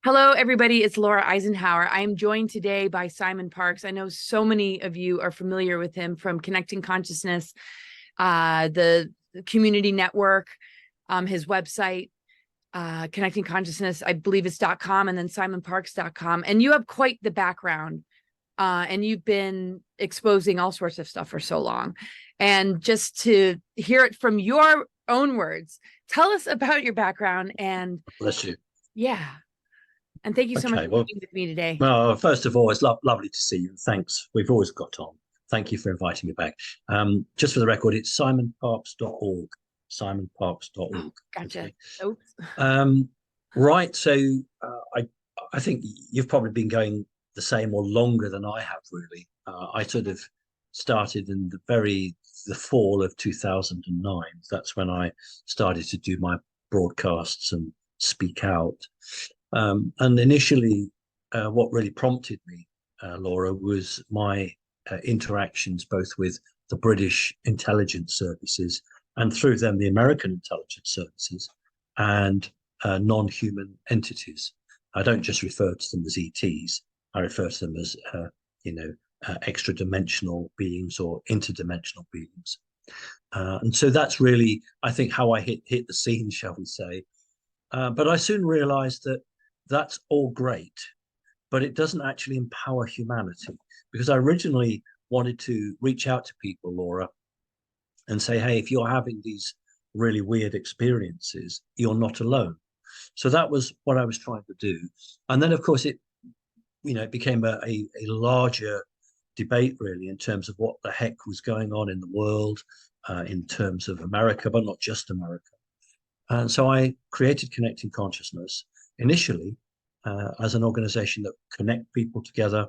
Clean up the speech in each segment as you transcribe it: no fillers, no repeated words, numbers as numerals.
Hello, everybody. It's Laura Eisenhower. I am joined today by Simon Parks. I know so many of you are familiar with him from Connecting Consciousness, the community network, his website, Connecting Consciousness, I believe it's .com, and then simonparks.com. And you have quite the background, and you've been exposing all sorts of stuff for so long. And just to hear it from your own words, tell us about your background and Bless you. yeah. And thank you so much Okay, for well, being with me today. first of all, it's lovely to see you. Thanks. We've always got on. Thank you for inviting me back. Just for the record, it's simonparks.org. Simonparks.org. Gotcha. Okay. Oops. Right. So I think you've probably been going the same or longer than I have, really. I sort of started in the fall of 2009. That's when I started to do my broadcasts and speak out. And initially, what really prompted me, Laura, was my interactions both with the British intelligence services and through them the American intelligence services and non-human entities. I don't just refer to them as ETs. I refer to them as, extra-dimensional beings or interdimensional beings. And so that's really, I think, how I hit the scene, shall we say. But I soon realized that that's all great, but it doesn't actually empower humanity, because I originally wanted to reach out to people, Laura, and say, hey, if you're having these really weird experiences, you're not alone. So that was what I was trying to do. And then, of course, it became a larger debate, really, in terms of what the heck was going on in the world, in terms of America, but not just America. And so I created Connecting Consciousness initially as an organization that connect people together,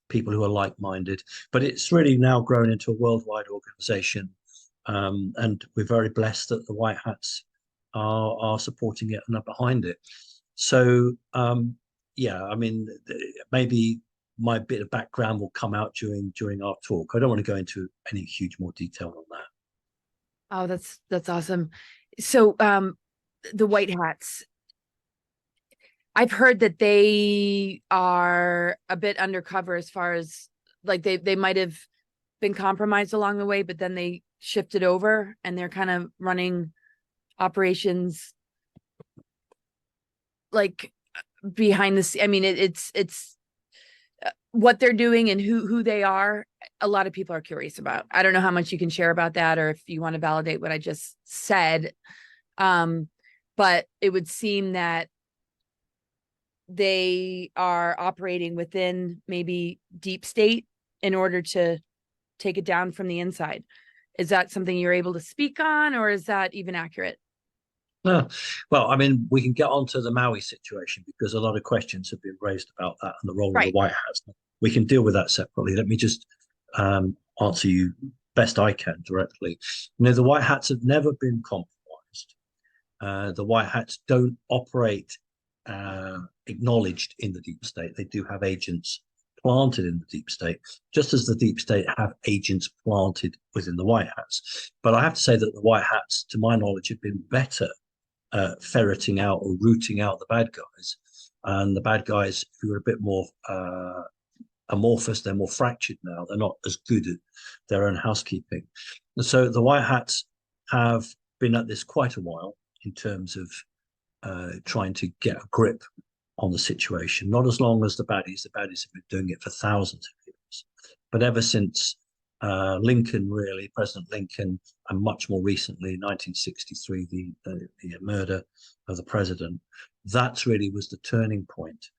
people who are like-minded, but it's really now grown into a worldwide organization. And we're very blessed that the White Hats are supporting it and are behind it. So, maybe my bit of background will come out during our talk. I don't want to go into any huge more detail on that. Oh, that's awesome. So, the White Hats, I've heard that they are a bit undercover as far as like they might have been compromised along the way, but then they shifted over and they're kind of running operations like behind the scenes. I mean, it's what they're doing and who they are. A lot of people are curious about. I don't know how much you can share about that, or if you want to validate what I just said. But it would seem that they are operating within maybe deep state in order to take it down from the inside. Is that something you're able to speak on, or is that even accurate? Well, I mean, we can get onto the Maui situation because a lot of questions have been raised about that and the role of the Right. White Hats. We can deal with that separately. Let me just answer you best I can directly. The White Hats have never been compromised. The White Hats don't operate acknowledged in the deep state. They do have agents planted in the deep state, just as the deep state have agents planted within the White Hats. But I have to say that the White Hats, to my knowledge, have been better ferreting out or rooting out the bad guys. And the bad guys, who are a bit more amorphous, they're more fractured now. They're not as good at their own housekeeping. And so the White Hats have been at this quite a while in terms of trying to get a grip on the situation. Not as long as the baddies. The baddies have been doing it for thousands of years. But ever since Lincoln, really, President Lincoln, and much more recently, 1963, the murder of the president, that really was the turning point.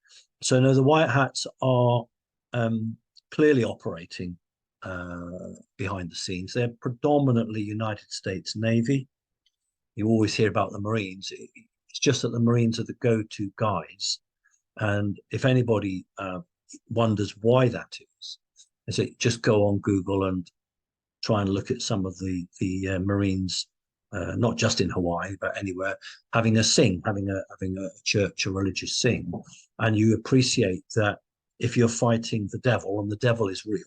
So no, the White Hats are clearly operating behind the scenes. They're predominantly United States Navy. You always hear about the Marines. It's just that the Marines are the go-to guys. And if anybody wonders why that is it just go on Google and try and look at some of the Marines, not just in Hawaii, but anywhere, having a church, a religious sing. And you appreciate that if you're fighting the devil, and the devil is real,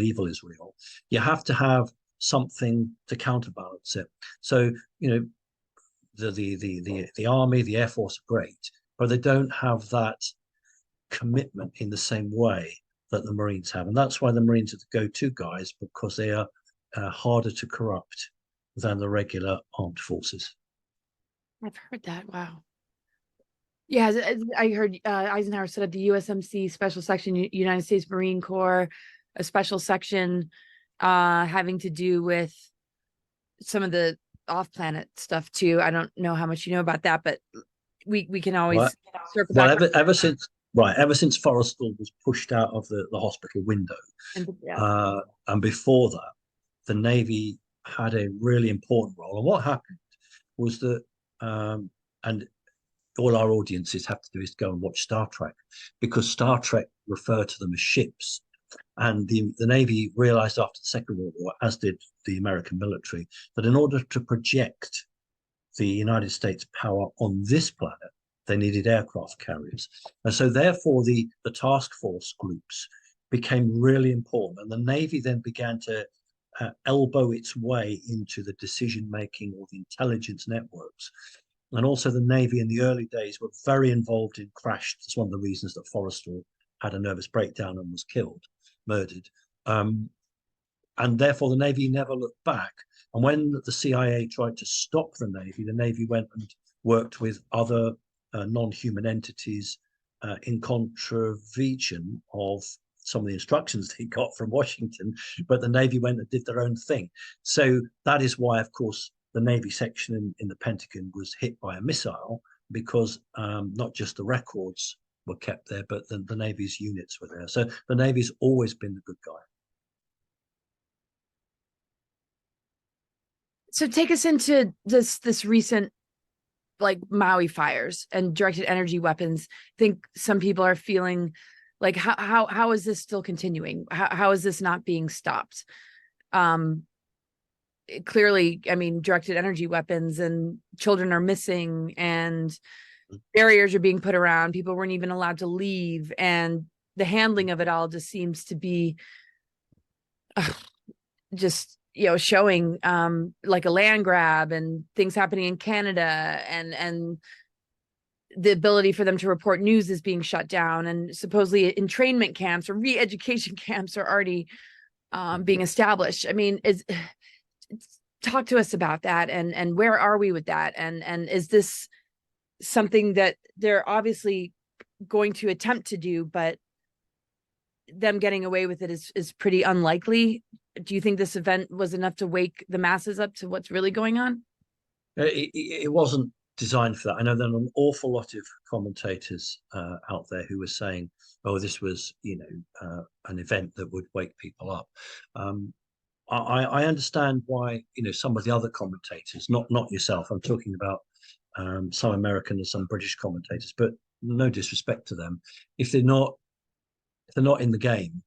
evil is real, you have to have something to counterbalance it. So, the army, the air force are great, but they don't have that commitment in the same way that the Marines have. And that's why the Marines are the go-to guys, because they are harder to corrupt than the regular armed forces. I've heard that. Wow. Yeah, I heard Eisenhower set up the USMC Special Section, United States Marine Corps, a special section having to do with some of the off-planet stuff too. I don't know how much you know about that, but we can always circle back. Ever since Forrestal was pushed out of the hospital window, and before that, the Navy had a really important role. And what happened was that, and all our audiences have to do is go and watch Star Trek, because Star Trek refer to them as ships. And the Navy realized after the Second World War, as did the American military, that in order to project the United States power on this planet, they needed aircraft carriers. And so therefore the task force groups became really important. And the Navy then began to elbow its way into the decision-making or the intelligence networks. And also the Navy in the early days were very involved in crash. That's one of the reasons that Forrestal had a nervous breakdown and was murdered. And therefore the Navy never looked back. And when the CIA tried to stop the Navy went and worked with other non-human entities in contravention of some of the instructions they got from Washington, but the Navy went and did their own thing. So that is why, of course, the Navy section in the Pentagon was hit by a missile, because not just the records were kept there, but the Navy's units were there. So the Navy's always been the good guy. So take us into this recent, like, Maui fires and directed energy weapons. I think some people are feeling like, how is this still continuing? How is this not being stopped? Clearly, I mean, directed energy weapons, and children are missing, and barriers are being put around. People weren't even allowed to leave, and the handling of it all just seems to be just, showing like a land grab, and things happening in Canada, and the ability for them to report news is being shut down, and supposedly entrainment camps or re-education camps are already being established. I mean, talk to us about that, and where are we with that, and is this something that they're obviously going to attempt to do, but them getting away with it is pretty unlikely? Do you think this event was enough to wake the masses up to what's really going on? It wasn't designed for that. I know there are an awful lot of commentators out there who were saying, "Oh, this was, an event that would wake people up." I understand why, some of the other commentators, not yourself. I'm talking about some American and some British commentators, but no disrespect to them. If they're not in the game,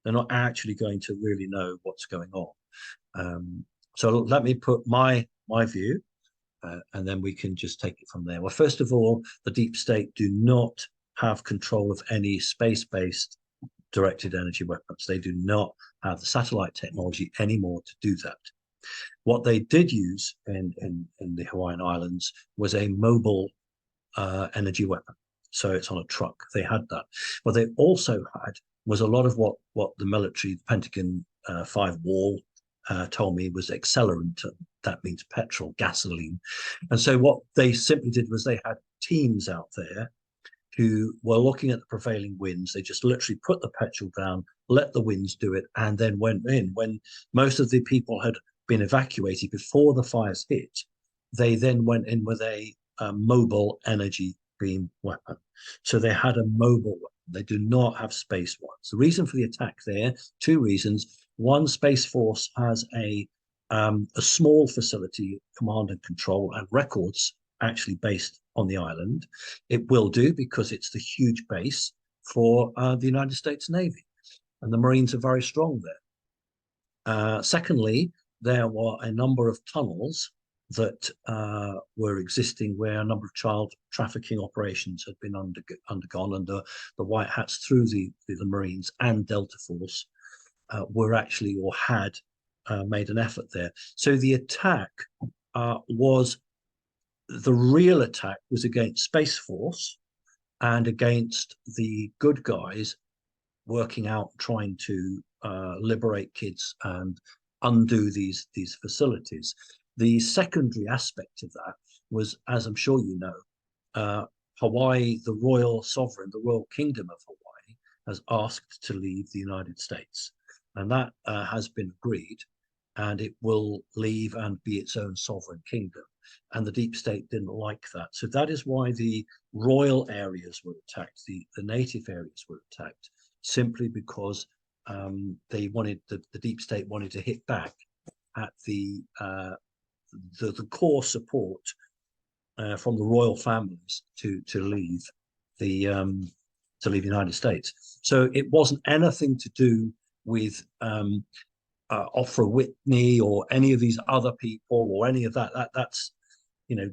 they're not actually going to really know what's going on. So let me put my view, and then we can just take it from there. Well, first of all, the deep state do not have control of any space-based directed energy weapons. They do not have the satellite technology anymore to do that. What they did use in the Hawaiian Islands was a mobile energy weapon. So it's on a truck. They had that. What they also had was a lot of what the military, the Pentagon 5 wall told me was accelerant. That means petrol, gasoline. And so what they simply did was they had teams out there who were looking at the prevailing winds. They just literally put the petrol down, let the winds do it, and then went in. When most of the people had been evacuated before the fires hit, they then went in with a mobile energy beam weapon. So they had a mobile weapon. They do not have space ones. The reason for the attack there, two reasons. One, Space Force has a small facility, command and control and records actually based on the island. It will do because it's the huge base for the United States Navy, and the Marines are very strong there. Secondly, there were a number of tunnels that were existing where a number of child trafficking operations had been undergone, and the White Hats through the Marines and Delta Force were actually, or had made an effort there. So the real attack was against Space Force and against the good guys working out, trying to liberate kids and undo these facilities. The secondary aspect of that was, as I'm sure you know, Hawaii, the royal sovereign, the royal kingdom of Hawaii, has asked to leave the United States, and that has been agreed, and it will leave and be its own sovereign kingdom. And the deep state didn't like that. So that is why the royal areas were attacked, the native areas were attacked, simply because they wanted, the deep state wanted to hit back at the core support from the royal families to leave the United States. So it wasn't anything to do with Ofra Whitney or any of these other people or any of that. That's, you know,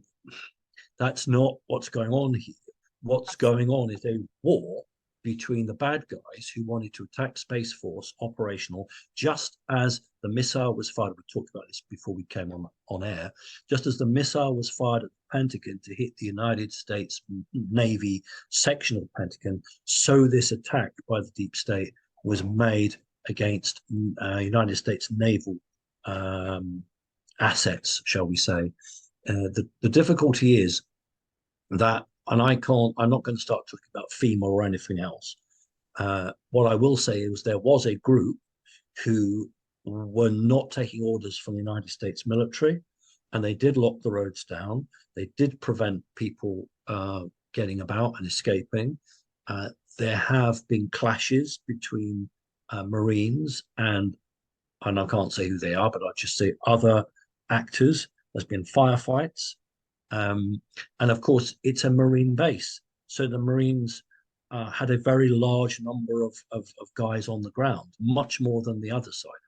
that's not what's going on here. What's going on is a war between the bad guys who wanted to attack Space Force operational, just as the missile was fired. We talked about this before we came on air. Just as the missile was fired at the Pentagon to hit the United States Navy section of the Pentagon, so this attack by the deep state was made against United States naval assets, shall we say. The difficulty is that, and I'm not going to start talking about FEMA or anything else. What I will say is there was a group who were not taking orders from the United States military, and they did lock the roads down. They did prevent people getting about and escaping. There have been clashes between Marines and I can't say who they are, but I'll just say other actors. There's been firefights. And of course, it's a Marine base. So the Marines had a very large number of guys on the ground, much more than the other side had.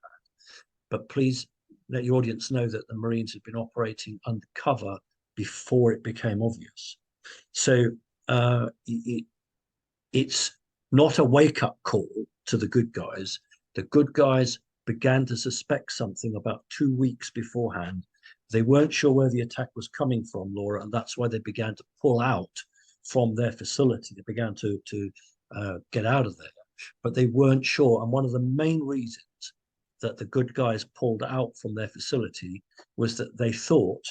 But please let your audience know that the Marines had been operating undercover before it became obvious. So it's not a wake-up call to the good guys. The good guys began to suspect something about 2 weeks beforehand. They weren't sure where the attack was coming from, Laura, and that's why they began to pull out from their facility. They began to get out of there, but they weren't sure. And one of the main reasons that the good guys pulled out from their facility was that they thought,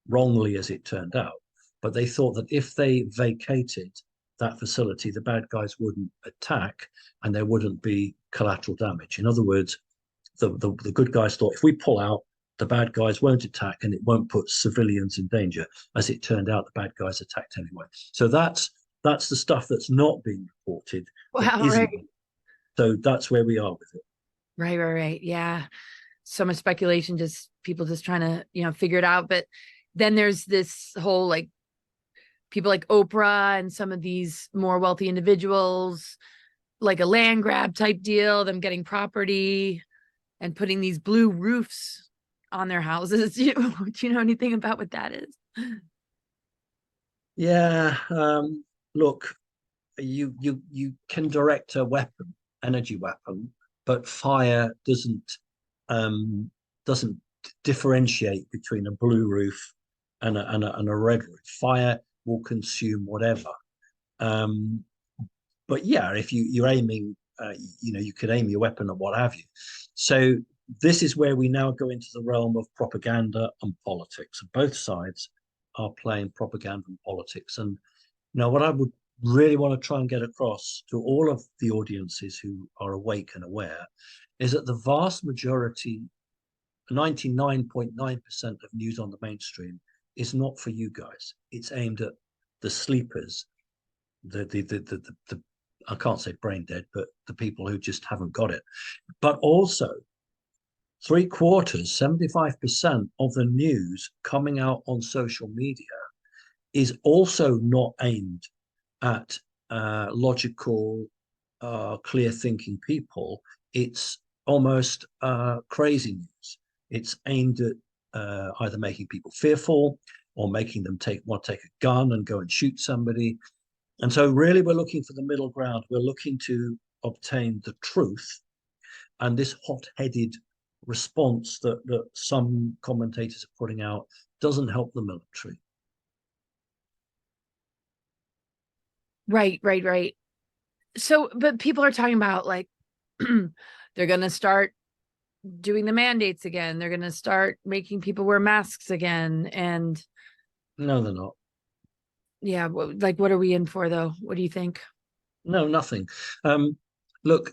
wrongly as it turned out, but they thought that if they vacated that facility, the bad guys wouldn't attack and there wouldn't be collateral damage. In other words, the good guys thought, if we pull out, the bad guys won't attack and it won't put civilians in danger. As it turned out, the bad guys attacked anyway. So that's the stuff that's not being reported. Wow, right. So that's where we are with it. Right. Yeah. So much speculation, just people just trying to, figure it out. But then there's this whole, like, people like Oprah and some of these more wealthy individuals, like a land grab type deal, them getting property and putting these blue roofs on their houses. Do you know anything about what that is? Yeah. Look, you can direct a weapon, energy weapon, but fire doesn't differentiate between a blue roof and a red roof. Fire will consume whatever. But yeah, if you're aiming, you could aim your weapon at what have you. So this is where we now go into the realm of propaganda and politics. Both sides are playing propaganda and politics. And what I would really want to try and get across to all of the audiences who are awake and aware is that the vast majority, 99.9% of news on the mainstream is not for you guys. It's aimed at the sleepers, the I can't say brain dead, but the people who just haven't got it. But also 75% of the news coming out on social media is also not aimed at logical, clear thinking people. It's almost crazy news. It's aimed at either making people fearful or making them want to take a gun and go and shoot somebody. And so really we're looking for the middle ground. We're looking to obtain the truth. And this hot-headed response that some commentators are putting out doesn't help the military. Right. So, but people are talking about like they're going to start doing the mandates again. They're going to start making people wear masks again. And No, they're not. yeah, like what are we in for though? What do you think? No, nothing. Um, Look,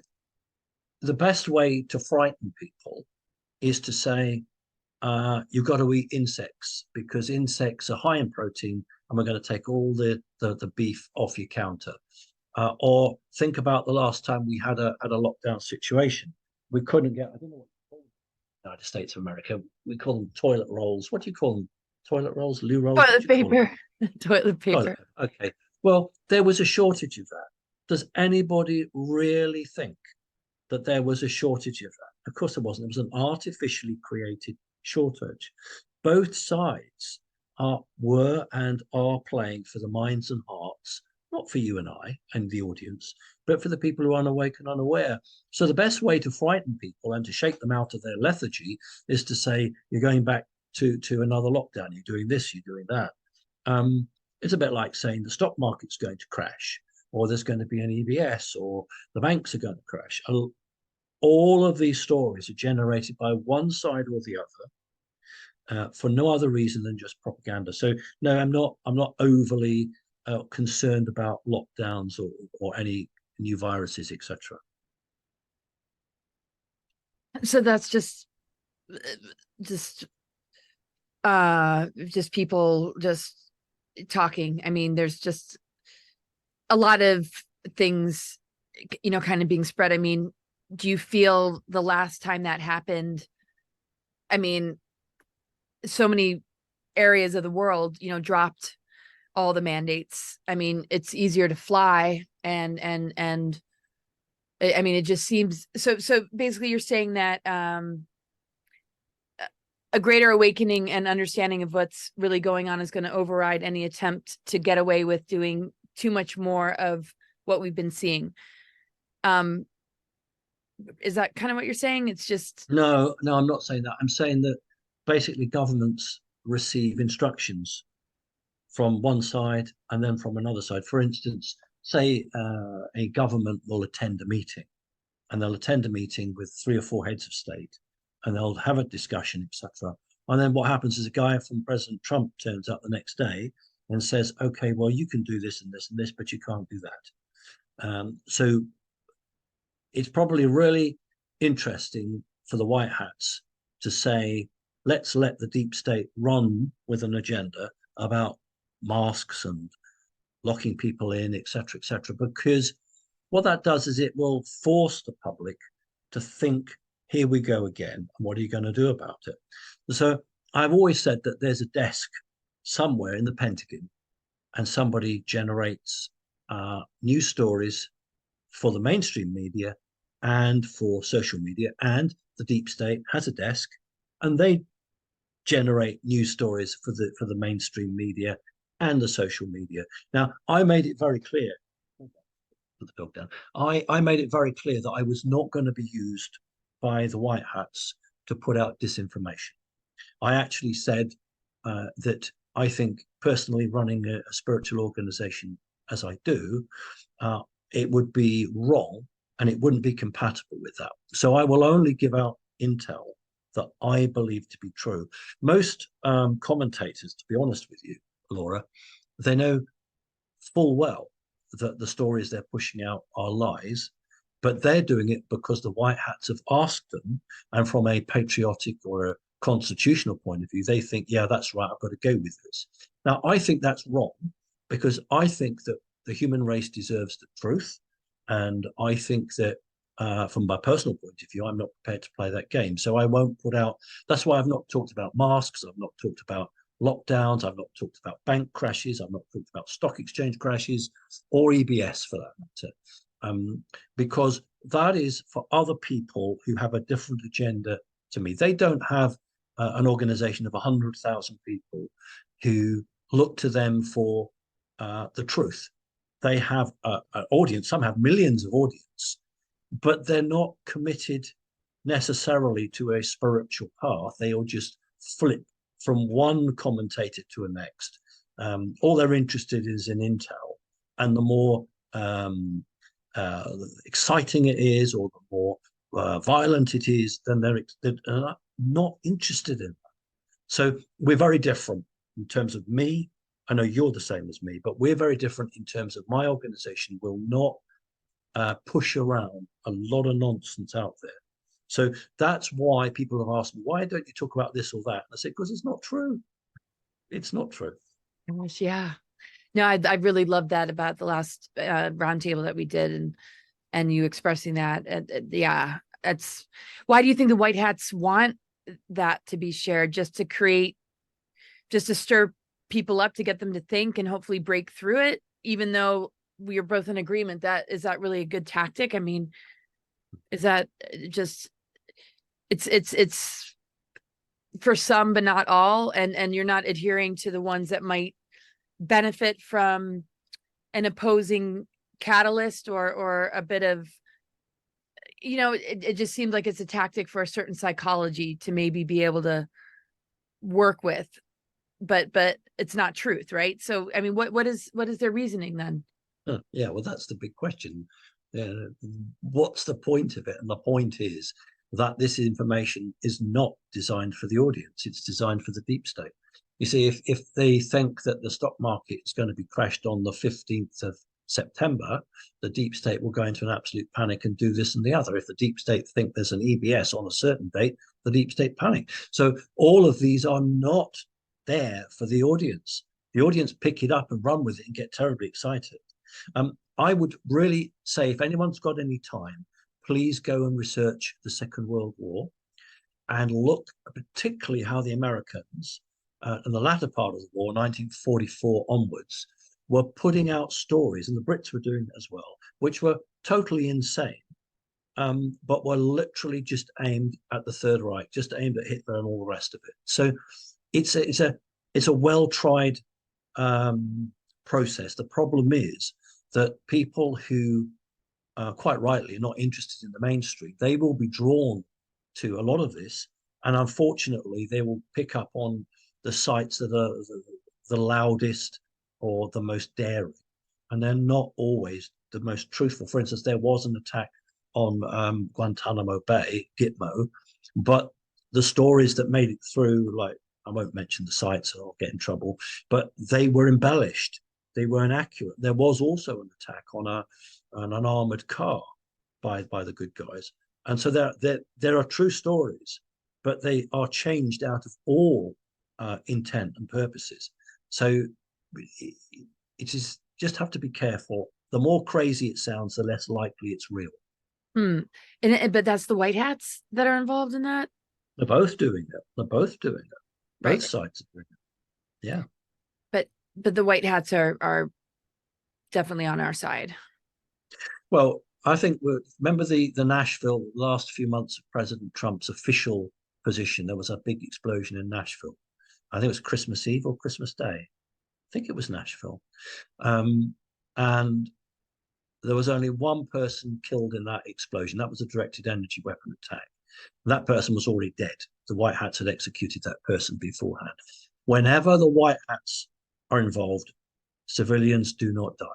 the best way to frighten people is to say, you've got to eat insects because insects are high in protein and we're going to take all the beef off your counter. Or think about the last time we had a lockdown situation. We couldn't get, I don't know what you call them in the United States of America. We call them toilet rolls. What do you call them? Toilet rolls, loo rolls? What do Toilet you call them? paper. Toilet Toilet paper. paper. Okay. Well, there was a shortage of that. Does anybody really think that there was a shortage of that? Of course there wasn't. It was an artificially created shortage. Both sides were and are playing for the minds and hearts, not for you and I and the audience, but for the people who are unawake and unaware. So the best way to frighten people and to shake them out of their lethargy is to say, you're going back to another lockdown, you're doing this, you're doing that. Um, it's a bit like saying the stock market's going to crash, or there's going to be an EBS, or the banks are going to crash. All of these stories are generated by one side or the other for no other reason than just propaganda. So no, I'm not overly concerned about lockdowns or any new viruses, etc. So that's just just people just talking. I mean, there's just a lot of things, kind of being spread. I mean, do you feel the last time that happened? I mean, so many areas of the world, dropped all the mandates. I mean, it's easier to fly and I mean, it just seems so basically you're saying that a greater awakening and understanding of what's really going on is going to override any attempt to get away with doing too much more of what we've been seeing. Um, is that kind of what you're saying? It's just No, no, I'm not saying that. I'm saying that basically governments receive instructions from one side and then from another side. For instance, say a government will attend a meeting and they'll attend a meeting with 3 or 4 heads of state and they'll have a discussion, etc. And then what happens is a guy from President Trump turns up the next day and says, okay, well, you can do this and this and this, but you can't do that. So it's probably really interesting for the White Hats to say, let's let the deep state run with an agenda about masks and locking people in, etc., because what that does is it will force the public to think, here we go again, and what are you going to do about it? So I've always said that there's a desk somewhere in the Pentagon and somebody generates news stories for the mainstream media and for social media, and the deep state has a desk and they generate news stories for the mainstream media and the social media. Now, I made it very clear, put the dog down. I made it very clear that I was not going to be used by the White Hats to put out disinformation. I actually said that I think personally running a spiritual organization as I do, it would be wrong and it wouldn't be compatible with that. So I will only give out intel that I believe to be true. Most commentators, to be honest with you, Laura, they know full well that the stories they're pushing out are lies, but they're doing it because the White Hats have asked them, and from a patriotic or a constitutional point of view, they think, yeah, that's right, I've got to go with this. Now, I think that's wrong because I think that the human race deserves the truth. And I think that from my personal point of view, I'm not prepared to play that game. So I won't put out, that's why I've not talked about masks. I've not talked about lockdowns. I've not talked about bank crashes. I've not talked about stock exchange crashes or EBS for that matter. Because that is for other people who have a different agenda to me. They don't have an organization of 100,000 people who look to them for the truth. They have an audience, some have millions of audience, but they're not committed necessarily to a spiritual path. They will just flip from one commentator to the next. All they're interested in is in intel. And the more um, exciting it is, or the more violent it is, then they're not interested in that. So we're very different in terms of me. I know you're the same as me, but we're very different in terms of my organization will not push around a lot of nonsense out there. So that's why people have asked me, why don't you talk about this or that? And I said, because it's not true. It's not true. Gosh, yeah. No, I really loved that about the last roundtable that we did, and you expressing that. Yeah, that's why do you think the White Hats want that to be shared, just to stir people up, to get them to think and hopefully break through it, even though we are both in agreement that is that really a good tactic? I mean, is that just it's for some but not all, and you're not adhering to the ones that might benefit from an opposing catalyst or a bit of, it just seems like it's a tactic for a certain psychology to maybe be able to work with, but it's not truth, right? So I mean, what is their reasoning then? Yeah, well, that's the big question. What's the point of it? And the point is that this information is not designed for the audience. It's designed for the deep state. You see, if they think that the stock market is going to be crashed on the 15th of September, the deep state will go into an absolute panic and do this and the other. If the deep state think there's an EBS on a certain date, the deep state panic. So all of these are not there for the audience. The audience pick it up and run with it and get terribly excited. I would really say, if anyone's got any time, please go and research the Second World War and look particularly how the Americans, in the latter part of the war, 1944 onwards, were putting out stories, and the Brits were doing it as well, which were totally insane, but were literally just aimed at the Third Reich, just aimed at Hitler and all the rest of it. So it's a well-tried process. The problem is that people who quite rightly are not interested in the mainstream, they will be drawn to a lot of this, and unfortunately they will pick up on the sites that are the loudest or the most daring, and they're not always the most truthful. For instance, there was an attack on Guantanamo Bay, Gitmo, but the stories that made it through, like, I won't mention the sites or I'll get in trouble, but they were embellished. They were inaccurate. There was also an attack on an armored car by the good guys. And so there are true stories, but they are changed out of all intent and purposes. So it is just have to be careful. The more crazy it sounds, the less likely it's real. But that's the White Hats that are involved in that. They're both doing it. They're both doing it. Both Right. sides are doing it. Yeah. But the White Hats are definitely on our side. Well, I think remember the Nashville last few months of President Trump's official position. There was a big explosion in Nashville. I think it was Christmas Eve or Christmas Day. I think it was Nashville. And there was only one person killed in that explosion. That was a directed energy weapon attack. That person was already dead. The White Hats had executed that person beforehand. Whenever the White Hats are involved, civilians do not die.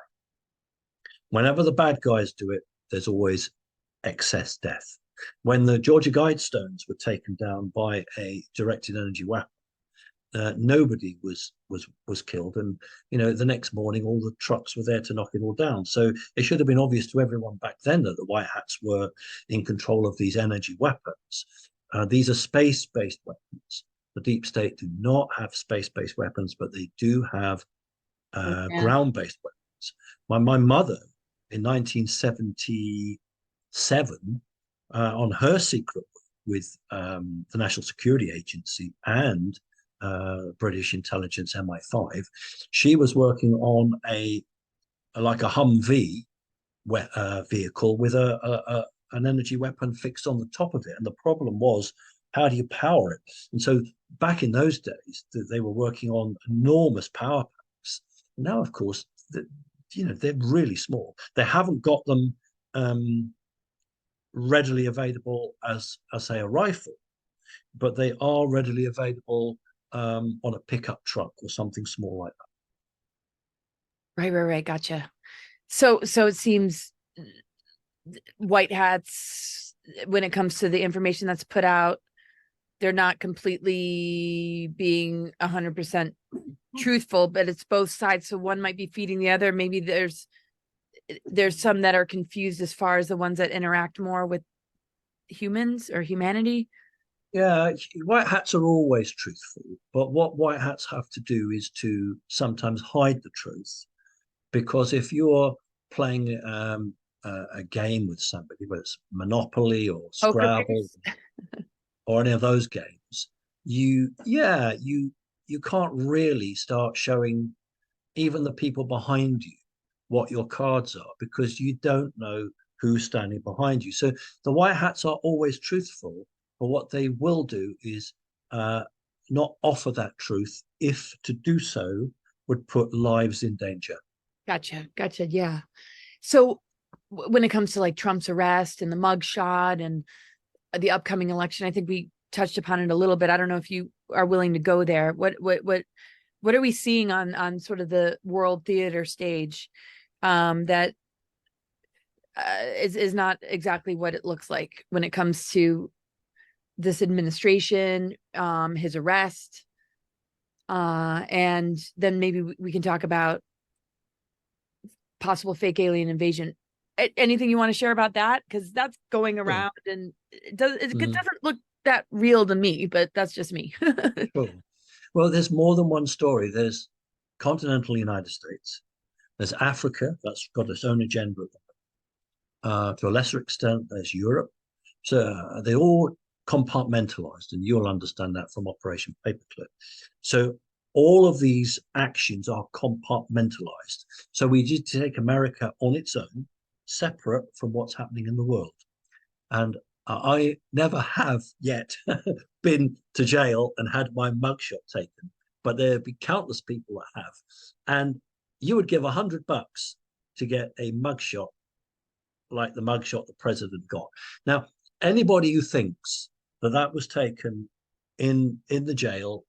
Whenever the bad guys do it, there's always excess death. When the Georgia Guidestones were taken down by a directed energy weapon, nobody was killed, and the next morning all the trucks were there to knock it all down. So it should have been obvious to everyone back then that the White Hats were in control of these energy weapons. These are space-based weapons. The deep state do not have space-based weapons, but they do have ground-based weapons. My mother in 1977 on her secret with the National Security Agency and British intelligence MI5, she was working on a Humvee vehicle with an energy weapon fixed on the top of it. And the problem was, how do you power it? And so back in those days, they were working on enormous power packs. Now, of course, they're really small. They haven't got them readily available as say a rifle, but they are readily available on a pickup truck or something small like that. Right. Gotcha. So it seems white hats, when it comes to the information that's put out, they're not completely being 100% truthful, but it's both sides. So one might be feeding the other. Maybe there's some that are confused as far as the ones that interact more with humans or humanity. Yeah, white hats are always truthful, but what white hats have to do is to sometimes hide the truth. Because if you're playing a game with somebody, whether it's Monopoly or Poker Scrabble face. or any of those games, you can't really start showing even the people behind you what your cards are because you don't know who's standing behind you. So the white hats are always truthful, but what they will do is not offer that truth if to do so would put lives in danger. Gotcha. Yeah. So when it comes to like Trump's arrest and the mugshot and the upcoming election, I think we touched upon it a little bit. I don't know if you are willing to go there. What are we seeing on sort of the world theater stage that is not exactly what it looks like when it comes to this administration, his arrest, and then maybe we can talk about possible fake alien invasion. Anything you want to share about that? Because that's going Sure. around, and it Mm, doesn't look that real to me, but that's just me. sure. Well, there's more than one story. There's continental United States. There's Africa, that's got its own agenda. To a lesser extent, there's Europe. So they all compartmentalized, and you'll understand that from Operation Paperclip. So all of these actions are compartmentalized. So we did take America on its own, separate from what's happening in the world. And I never have yet been to jail and had my mugshot taken, but there have been countless people that have. And you would give $100 to get a mugshot like the mugshot the president got. Now, anybody who thinks that that was taken in the jail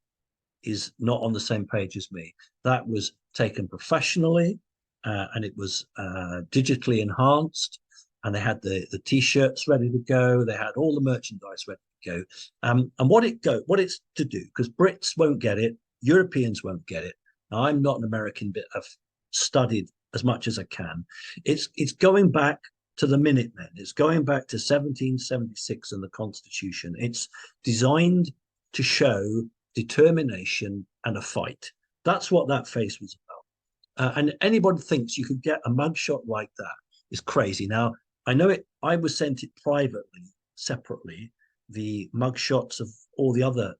is not on the same page as me. That was taken professionally, and it was digitally enhanced, and they had the t-shirts ready to go. They had all the merchandise ready to go. And what it's to do, because Brits won't get it, Europeans won't get it. Now, I'm not an American, but I've studied as much as I can. It's going back to the Minutemen. It's going back to 1776 and the Constitution. It's designed to show determination and a fight. That's what that face was about. And anybody thinks you could get a mugshot like that is crazy. Now, I know it. I was sent it privately, separately, the mugshots of all the other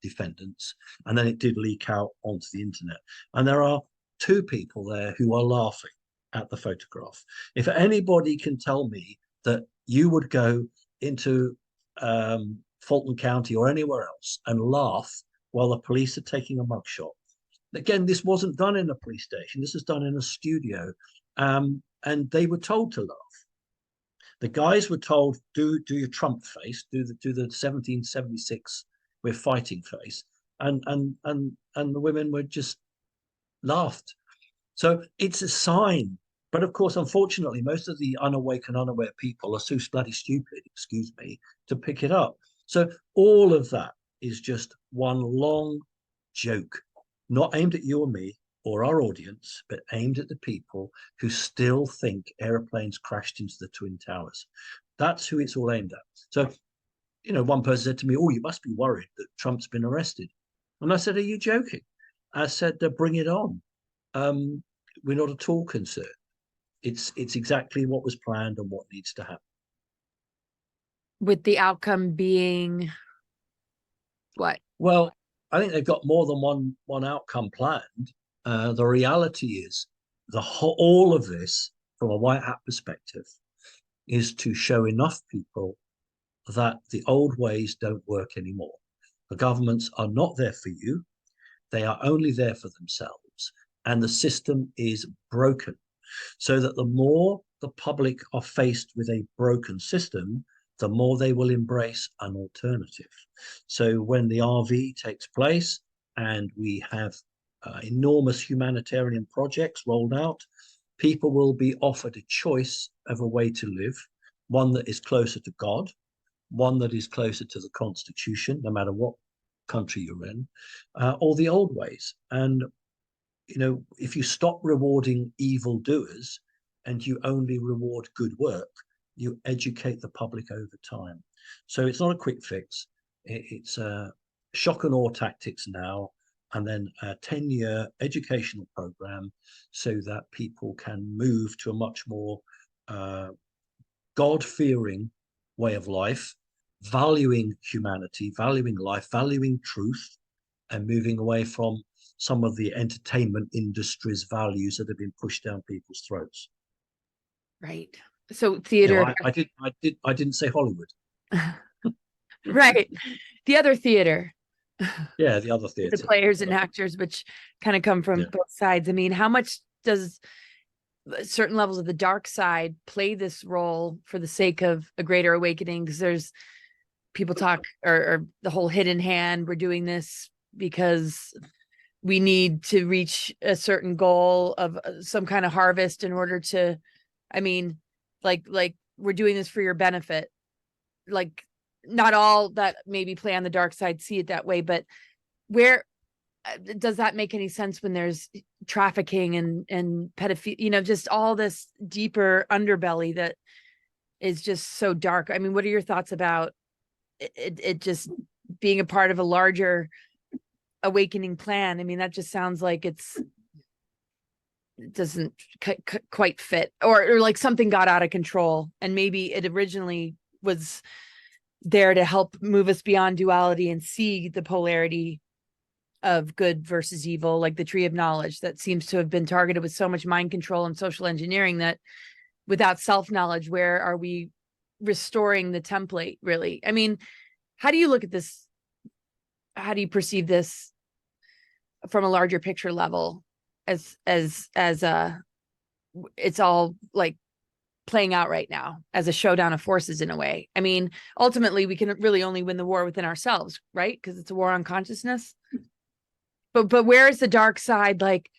defendants, and then it did leak out onto the internet. And there are two people there who are laughing at the photograph. If anybody can tell me that you would go into Fulton County or anywhere else and laugh while the police are taking a mugshot. Again, this wasn't done in a police station. This was done in a studio. And they were told to laugh. The guys were told, do your Trump face, do the 1776 we're fighting face. And the women were just laughed. So it's a sign. But of course, unfortunately, most of the unawake and unaware people are so bloody stupid, excuse me, to pick it up. So all of that is just one long joke, not aimed at you or me or our audience, but aimed at the people who still think airplanes crashed into the Twin Towers. That's who it's all aimed at. So, one person said to me, "Oh, you must be worried that Trump's been arrested." And I said, "Are you joking?" I said, "Bring it on. We're not at all concerned. It's exactly what was planned and what needs to happen." With the outcome being what? Well, I think they've got more than one outcome planned. The reality is all of this, from a white hat perspective, is to show enough people that the old ways don't work anymore. The governments are not there for you. They are only there for themselves. And the system is broken. So that the more the public are faced with a broken system, the more they will embrace an alternative. So when the RV takes place and we have enormous humanitarian projects rolled out, people will be offered a choice of a way to live, one that is closer to God, one that is closer to the Constitution, no matter what country you're in, or the old ways. And, if you stop rewarding evildoers and you only reward good work, you educate the public over time. So it's not a quick fix. It's shock and awe tactics now, and then a 10-year educational program so that people can move to a much more God-fearing way of life, valuing humanity, valuing life, valuing truth, and moving away from some of the entertainment industry's values that have been pushed down people's throats. Right. So theater. I didn't say Hollywood. Right. The other theater. Yeah, the other theater. The players and actors, which kind of come from both sides. I mean, how much does certain levels of the dark side play this role for the sake of a greater awakening? Because there's people talk or the whole hidden hand. We're doing this because we need to reach a certain goal of some kind of harvest in order to, I mean, like we're doing this for your benefit. Like, not all that maybe play on the dark side see it that way, but where does that make any sense when there's trafficking and pedophilia, just all this deeper underbelly that is just so dark? I mean, what are your thoughts about it just being a part of a larger awakening plan? I mean, that just sounds like it doesn't quite fit, or like something got out of control, and maybe it originally was there to help move us beyond duality and see the polarity of good versus evil, like the tree of knowledge that seems to have been targeted with so much mind control and social engineering that without self-knowledge, where are we restoring the template, really? I mean, how do you look at this? How do you perceive this from a larger picture level as it's all like playing out right now as a showdown of forces in a way? I mean, ultimately we can really only win the war within ourselves, right? Because it's a war on consciousness. But where is the dark side, like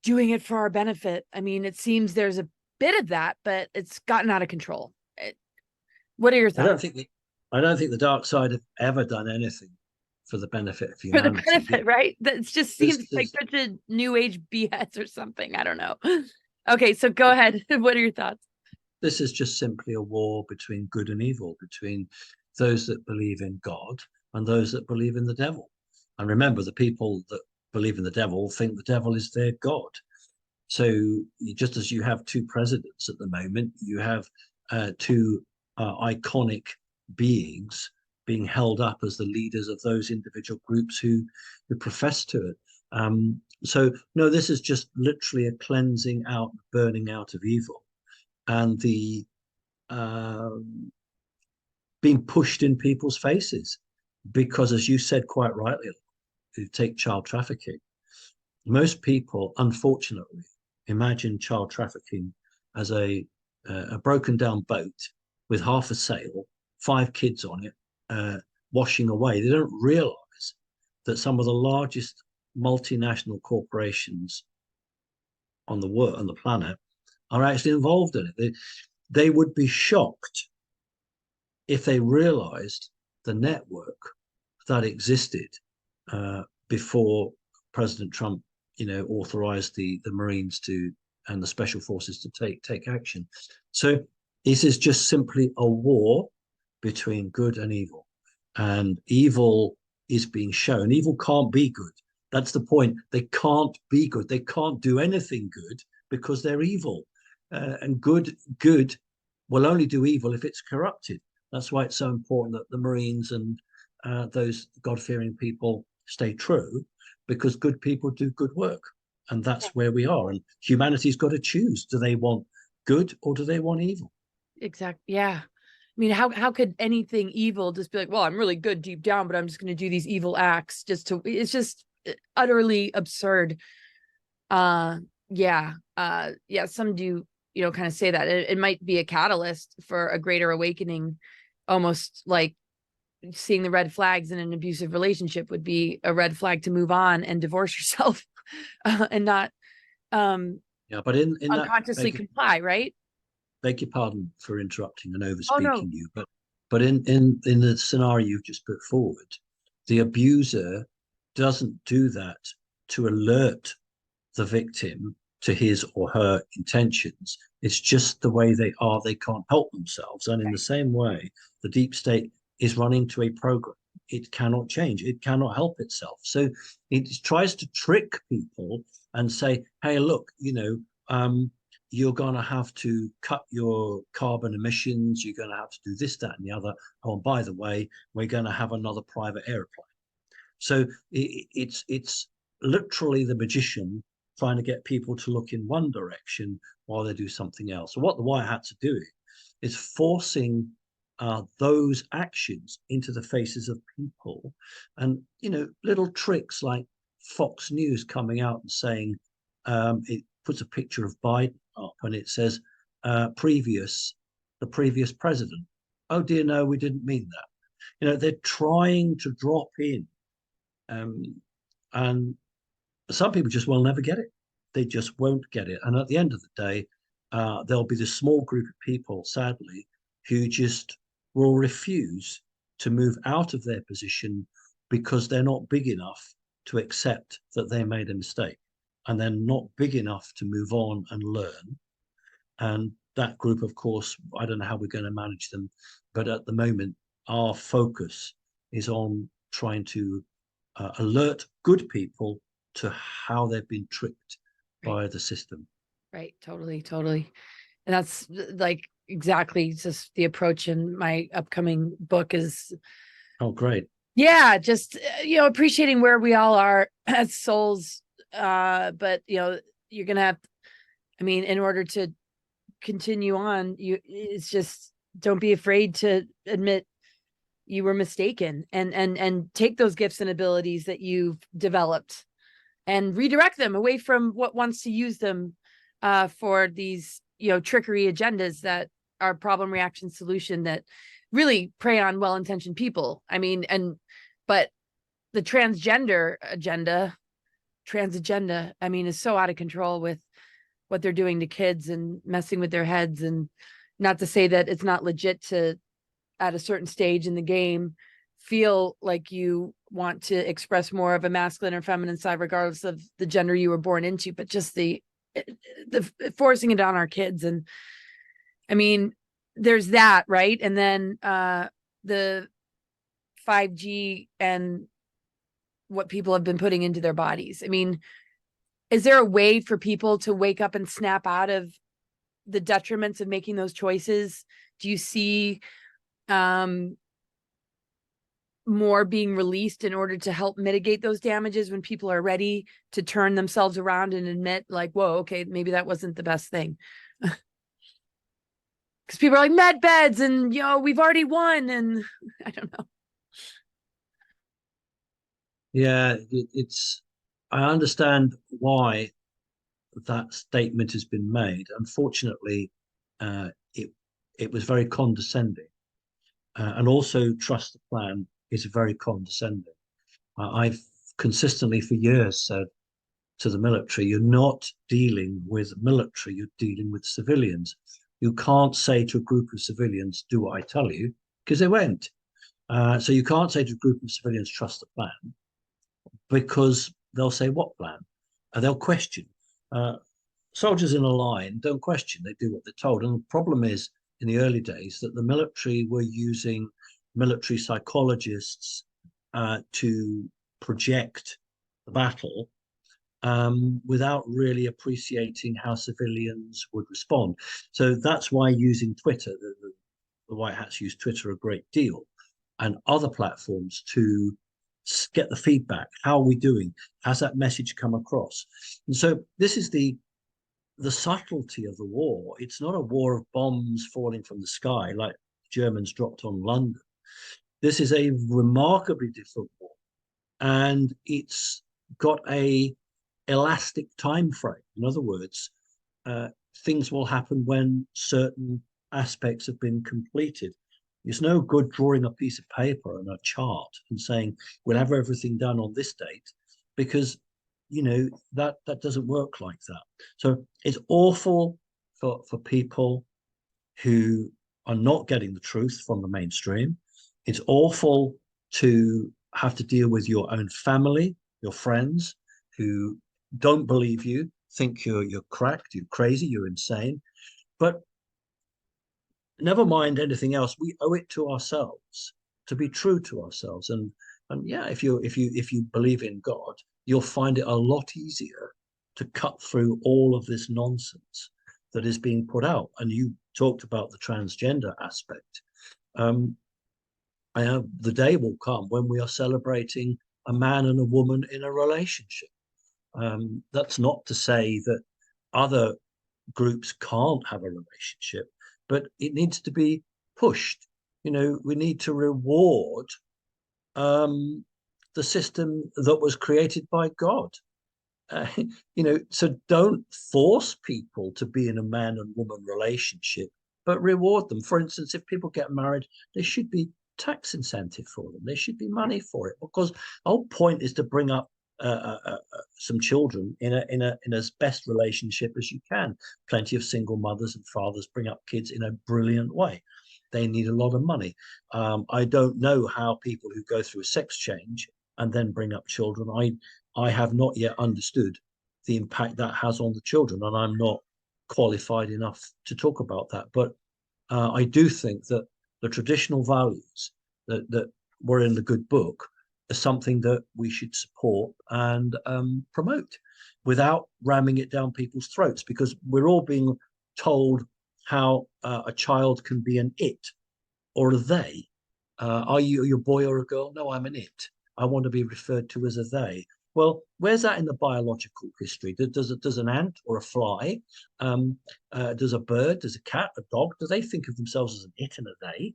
doing it for our benefit? I mean, it seems there's a bit of that, but it's gotten out of control. What are your thoughts? I don't think the dark side have ever done anything for the benefit of For the humanity. benefit, right? That just seems like such a new age BS or something. I don't know. Okay, so go ahead. What are your thoughts? This is just simply a war between good and evil, between those that believe in God and those that believe in the devil. And remember, the people that believe in the devil think the devil is their God. So just as you have two presidents at the moment, you have two iconic beings being held up as the leaders of those individual groups who profess to it. So no, this is just literally a cleansing out, burning out of evil, and the being pushed in people's faces. Because as you said quite rightly, you take child trafficking. Most people, unfortunately, imagine child trafficking as a broken down boat with half a sail, 5 kids on it, washing away. They don't realize that some of the largest multinational corporations on the planet are actually involved in it. They would be shocked if they realized the network that existed before President Trump, authorized the Marines and the special forces to take action. So this is just simply a war between good and evil, and evil is being shown. Evil can't be good. That's the point. They can't be good. They can't do anything good because they're evil. And good will only do evil if it's corrupted. That's why it's so important that the Marines and those God-fearing people stay true, because good people do good work. And that's where we are. And humanity's got to choose. Do they want good or do they want evil? Exactly. Yeah. I mean, how could anything evil just be like, well, I'm really good deep down, but I'm just going to do these evil acts it's just utterly absurd. Yeah. Some do, kind of say that it might be a catalyst for a greater awakening, almost like seeing the red flags in an abusive relationship would be a red flag to move on and divorce yourself and not Yeah, but in that, unconsciously comply, right? beg your pardon for interrupting and over Oh no. speaking you, but in the scenario you've just put forward, the abuser doesn't do that to alert the victim to his or her intentions. It's just the way they are. They can't help themselves. And in the same way, the deep state is running to a program. It cannot change. It cannot help itself. So it tries to trick people and say, hey, look, you're going to have to cut your carbon emissions. You're going to have to do this, that, and the other. Oh, and by the way, we're going to have another private airplane. So it's literally the magician trying to get people to look in one direction while they do something else. So what the white hats are doing is forcing those actions into the faces of people, and little tricks like Fox News coming out and saying it puts a picture of Biden up and it says the previous president. Oh dear, no, we didn't mean that. They're trying to drop in, and some people just will never get it. They just won't get it. And at the end of the day, there'll be this small group of people, sadly, who just will refuse to move out of their position because they're not big enough to accept that they made a mistake. And they're not big enough to move on and learn. And that group, of course, I don't know how we're going to manage them. But at the moment, our focus is on trying to alert good people to how they've been tricked by the system. Right. Totally. Totally. And that's like exactly just the approach in my upcoming book is. Oh, great. Yeah. Just, appreciating where we all are as souls. But, you're going to have, in order to continue on, it's just, don't be afraid to admit you were mistaken and take those gifts and abilities that you've developed and redirect them away from what wants to use them for these, trickery agendas that are problem reaction solution that really prey on well-intentioned people. But the trans agenda, is so out of control with what they're doing to kids and messing with their heads. And not to say that it's not legit to, at a certain stage in the game, feel like you want to express more of a masculine or feminine side, regardless of the gender you were born into, but just the forcing it on our kids. And there's that, right? And then the 5G and what people have been putting into their bodies. Is there a way for people to wake up and snap out of the detriments of making those choices? Do you see more being released in order to help mitigate those damages when people are ready to turn themselves around and admit, like, whoa, okay, maybe that wasn't the best thing? Because people are like, med beds and, we've already won. And I don't know. Yeah, I understand why that statement has been made. Unfortunately, it was very condescending. And also trust the plan is very condescending. I've consistently for years said to the military, you're not dealing with military, you're dealing with civilians. You can't say to a group of civilians, do what I tell you, because they won't. So you can't say to a group of civilians, trust the plan, because they'll say, what plan? And they'll question. Soldiers in a line don't question, they do what they're told. And the problem is, in the early days, that the military were using military psychologists to project the battle without really appreciating how civilians would respond. So that's why using Twitter, the White Hats use Twitter a great deal, and other platforms to get the feedback. How are we doing? Has that message come across? And so this is the subtlety of the war. It's not a war of bombs falling from the sky like Germans dropped on London. This is a remarkably different war, and it's got a elastic time frame. In other words, things will happen when certain aspects have been completed. It's no good drawing a piece of paper and a chart and saying we'll have everything done on this date, because that doesn't work like that. So it's awful for people who are not getting the truth from the mainstream. It's awful to have to deal with your own family, your friends who don't believe you, think you're cracked, you're crazy, you're insane. But never mind anything else, we owe it to ourselves to be true to ourselves. And yeah, if you believe in God, you'll find it a lot easier to cut through all of this nonsense that is being put out. And you talked about the transgender aspect. The day will come when we are celebrating a man and a woman in a relationship. That's not to say that other groups can't have a relationship, but it needs to be pushed. We need to reward the system that was created by God. So don't force people to be in a man and woman relationship, but reward them. For instance, if people get married, there should be tax incentive for them. There should be money for it, because the whole point is to bring up some children in as best relationship as you can. Plenty of single mothers and fathers bring up kids in a brilliant way. They need a lot of money. I don't know how people who go through a sex change and then bring up children, I have not yet understood the impact that has on the children, and I'm not qualified enough to talk about that. But I do think that the traditional values that were in the good book are something that we should support and promote without ramming it down people's throats, because we're all being told how a child can be an it or a they. Are you a boy or a girl? No, I'm an it. I want to be referred to as a they. Well, where's that in the biological history? Does an ant or a fly, does a bird, does a cat, a dog, do they think of themselves as an it and a they?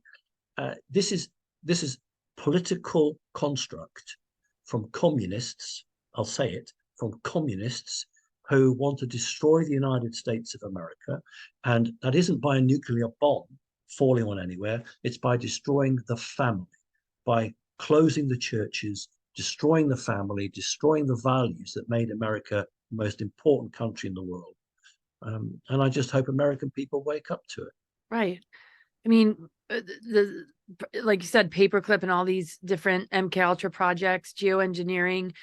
This is political construct from communists. I'll say it, from communists who want to destroy the United States of America, and that isn't by a nuclear bomb falling on anywhere. It's by destroying the family, by closing the churches, destroying the family, destroying the values that made America the most important country in the world. And I just hope American people wake up to it. Right. I mean, like you said, paperclip and all these different MK Ultra projects, geoengineering.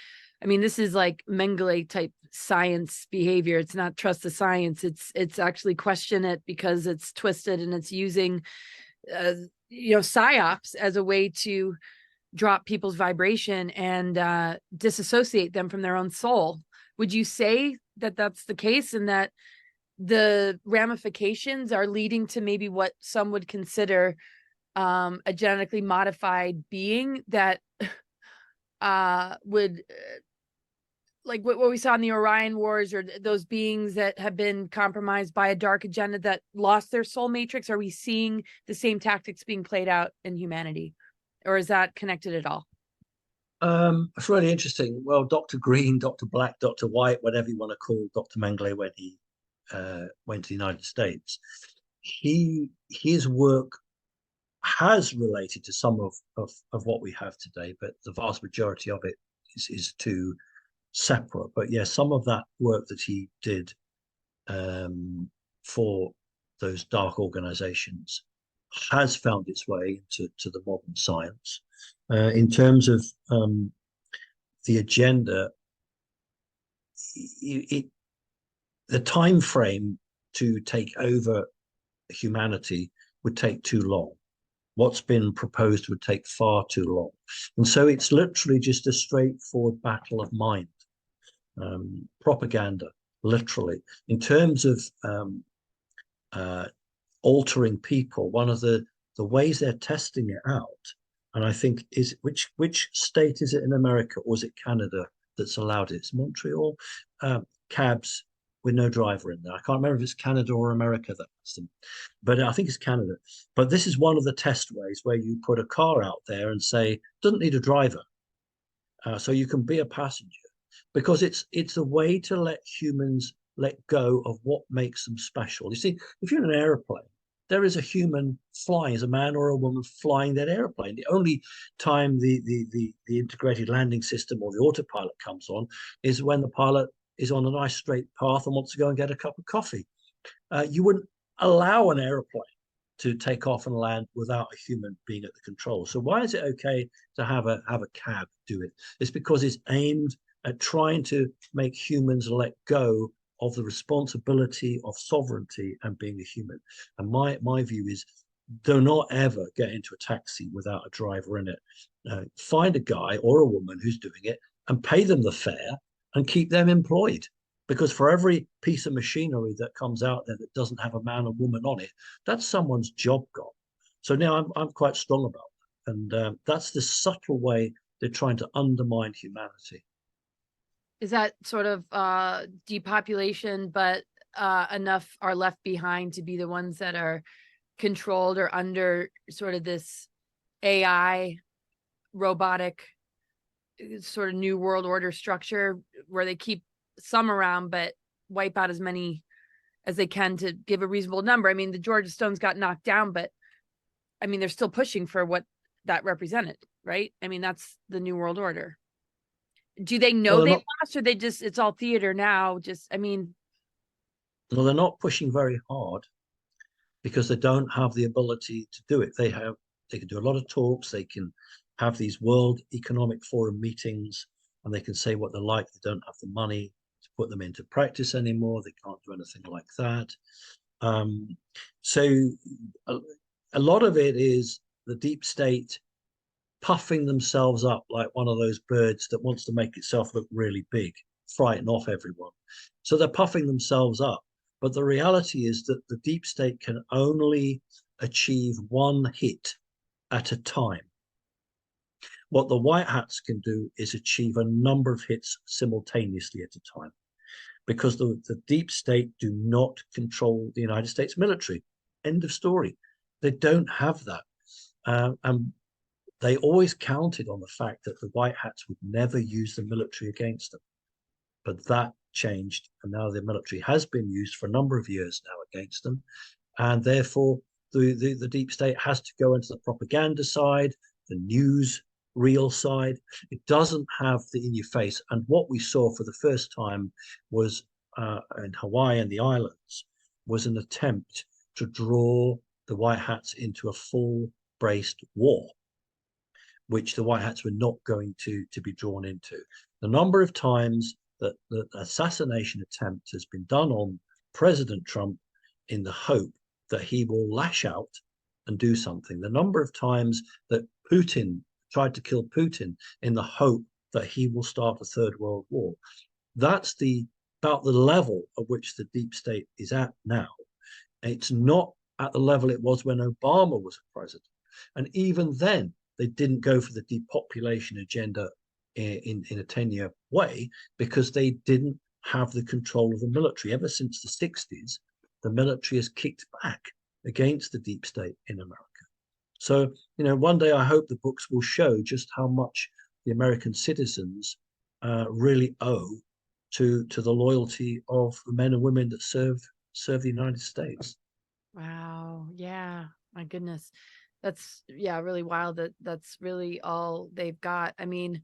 I mean, this is like Mengele type science behavior. It's not trust the science. It's actually question it because it's twisted, and it's using, psyops as a way to drop people's vibration and disassociate them from their own soul. Would you say that that's the case, and that the ramifications are leading to maybe what some would consider a genetically modified being that would like what we saw in the Orion Wars, or those beings that have been compromised by a dark agenda that lost their soul matrix? Are we seeing the same tactics being played out in humanity, or is that connected at all? It's really interesting. Well, Dr. Green, Dr. Black, Dr. White, whatever you want to call Dr. Mengele when he went to the United States, his work has related to some of what we have today, but the vast majority of it is too separate. But yeah, some of that work that he did for those dark organizations has found its way to the modern science. In terms of the agenda, the time frame to take over humanity would take too long. What's been proposed would take far too long. And so it's literally just a straightforward battle of mind, propaganda, literally. In terms of altering people, one of the ways they're testing it out, and I think is which state is it in America, or is it Canada that's allowed it? It's Montreal. Cabs with no driver in there. I can't remember if it's Canada or America that has them, but I think it's Canada. But this is one of the test ways where you put a car out there and say, doesn't need a driver. So you can be a passenger, because it's a way to let humans let go of what makes them special. You see, if you're in an airplane there is a human flying, is a man or a woman flying that airplane. The only time the integrated landing system or the autopilot comes on is when the pilot is on a nice straight path and wants to go and get a cup of coffee. You wouldn't allow an airplane to take off and land without a human being at the control. So why is it okay to have a cab do it? It's because it's aimed at trying to make humans let go of the responsibility of sovereignty and being a human. And my view is, do not ever get into a taxi without a driver in it. Find a guy or a woman who's doing it and pay them the fare and keep them employed. Because for every piece of machinery that comes out there that doesn't have a man or woman on it, that's someone's job gone. So now I'm quite strong about that. And that's the subtle way they're trying to undermine humanity. Is that sort of depopulation, but enough are left behind to be the ones that are controlled or under sort of this AI robotic sort of new world order structure where they keep some around but wipe out as many as they can to give a reasonable number? I mean, the Georgia Stones got knocked down, but I mean, they're still pushing for what that represented, right? I mean, that's the new world order. Do they know they lost, or they just, it's all theater now? Just, I mean, well, they're not pushing very hard because they don't have the ability to do it. They can do a lot of talks. They can have these World Economic Forum meetings, and they can say what they're like. They don't have the money to put them into practice anymore. They can't do anything like that. So a lot of it is the deep state puffing themselves up like one of those birds that wants to make itself look really big, frighten off everyone. So they're puffing themselves up. But the reality is that the deep state can only achieve one hit at a time. What the white hats can do is achieve a number of hits simultaneously at a time, because the deep state do not control the United States military. End of story. They don't have that. And they always counted on the fact that the white hats would never use the military against them. But that changed, and now the military has been used for a number of years now against them. And therefore, the deep state has to go into the propaganda side, the news real side. It doesn't have the in your face. And what we saw for the first time was in Hawaii and the islands was an attempt to draw the white hats into a full braced war, which the white hats were not going to be drawn into. The number of times that the assassination attempt has been done on President Trump in the hope that he will lash out and do something. The number of times that Putin tried to kill Putin in the hope that he will start a third world war. That's about the level at which the deep state is at now. It's not at the level it was when Obama was president. And even then, they didn't go for the depopulation agenda in a 10-year way, because they didn't have the control of the military. Ever since the 60s, the military has kicked back against the deep state in America. So, one day I hope the books will show just how much the American citizens really owe to the loyalty of the men and women that serve the United States. Wow. Yeah. My goodness. That's, really wild that that's really all they've got. I mean,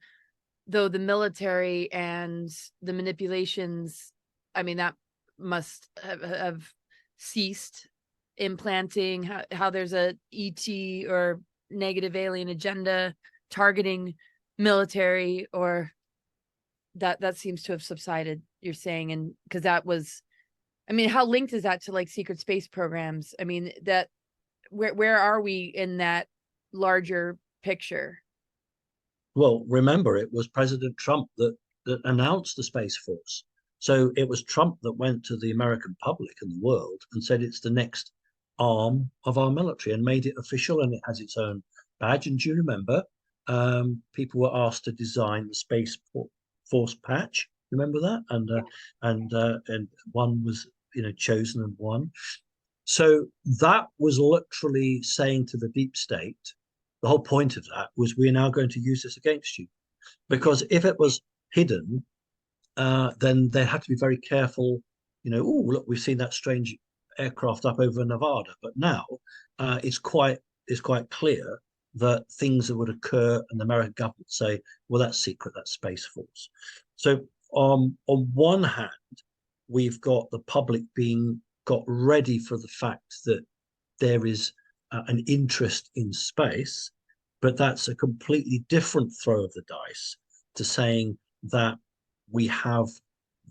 though the military and the manipulations, I mean, that must have ceased, implanting how there's a ET or negative alien agenda targeting military, or that seems to have subsided, you're saying. And because that was, I mean, how linked is that to like secret space programs? I mean, that where are we in that larger picture? Well, remember, it was President Trump that announced the Space Force. So it was Trump that went to the American public and the world and said it's the next arm of our military, and made it official, and it has its own badge. And do you remember, people were asked to design the Space Force patch? Remember that? And one was chosen and won. So that was literally saying to the deep state, the whole point of that was, we're now going to use this against you. Because if it was hidden, then they had to be very careful. Oh, look, we've seen that strange aircraft up over Nevada. But now it's quite clear that things that would occur, and the American government say, well, that's secret, that's Space Force. So on one hand, we've got the public being got ready for the fact that there is an interest in space, but that's a completely different throw of the dice to saying that we have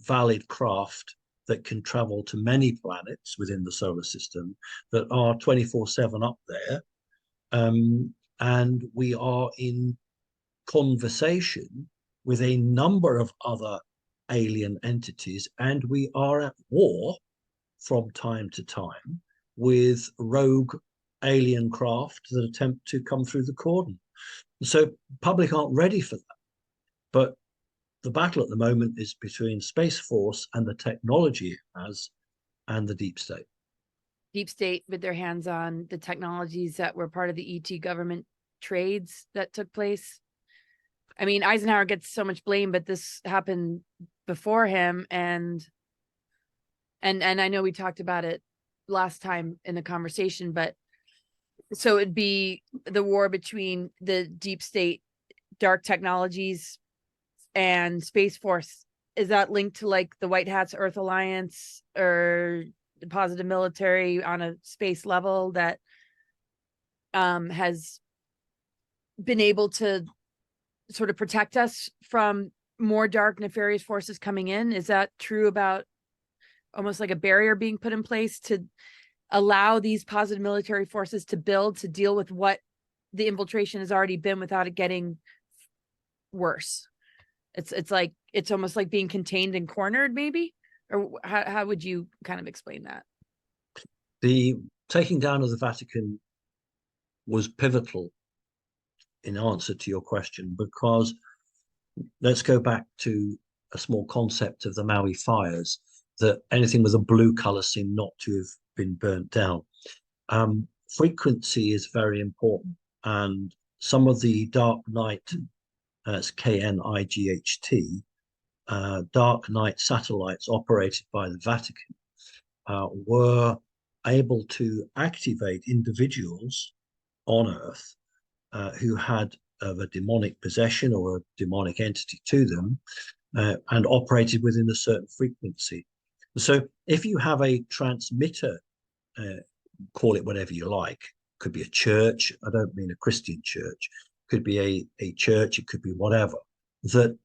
valid craft that can travel to many planets within the solar system that are 24/7 up there. And we are in conversation with a number of other alien entities, and we are at war from time to time with rogue alien craft that attempt to come through the cordon. So public aren't ready for that. But the battle at the moment is between Space Force and the technology it has and the deep state. Deep state with their hands on the technologies that were part of the ET government trades that took place. I mean, Eisenhower gets so much blame, but this happened before him. And I know we talked about it last time in the conversation, but so it'd be the war between the deep state dark technologies and Space Force. Is that linked to like the White Hats Earth Alliance or the positive military on a space level that has been able to sort of protect us from more dark nefarious forces coming in? Is that true about almost like a barrier being put in place to allow these positive military forces to build to deal with what the infiltration has already been without it getting worse? It's like it's almost like being contained and cornered, maybe? Or how would you kind of explain that? The taking down of the Vatican was pivotal in answer to your question, because let's go back to a small concept of the Maui fires, that anything with a blue color seemed not to have been burnt down. Frequency is very important, and some of the dark night, that's KNIGHT, dark night satellites operated by the Vatican were able to activate individuals on Earth who had a demonic possession or a demonic entity to them, and operated within a certain frequency. So if you have a transmitter, call it whatever you like, could be a church, I don't mean a Christian church, could be a church, it could be whatever, that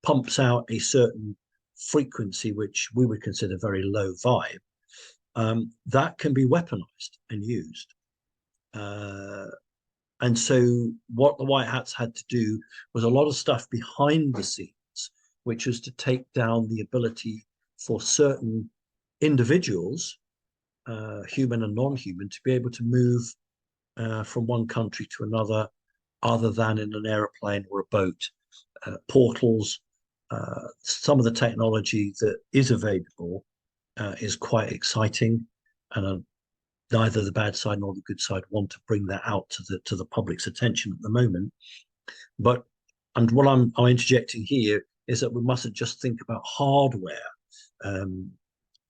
pumps out a certain frequency, which we would consider very low vibe, that can be weaponized and used. And so what the White Hats had to do was a lot of stuff behind the scenes, which was to take down the ability for certain individuals, human and non-human, to be able to move from one country to another, other than in an aeroplane or a boat. Portals, some of the technology that is available is quite exciting, and neither the bad side nor the good side want to bring that out to the public's attention at the moment. But and what I'm interjecting here is that we mustn't just think about hardware.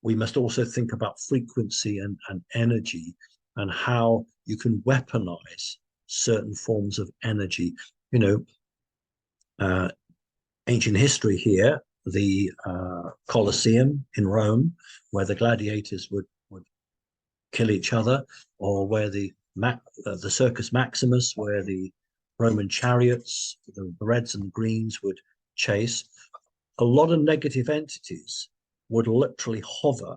We must also think about frequency and energy, and how you can weaponize certain forms of energy. You know, ancient history here, the Colosseum in Rome, where the gladiators would kill each other, or where the Circus Maximus, where the Roman chariots, the reds and the greens, would chase. A lot of negative entities would literally hover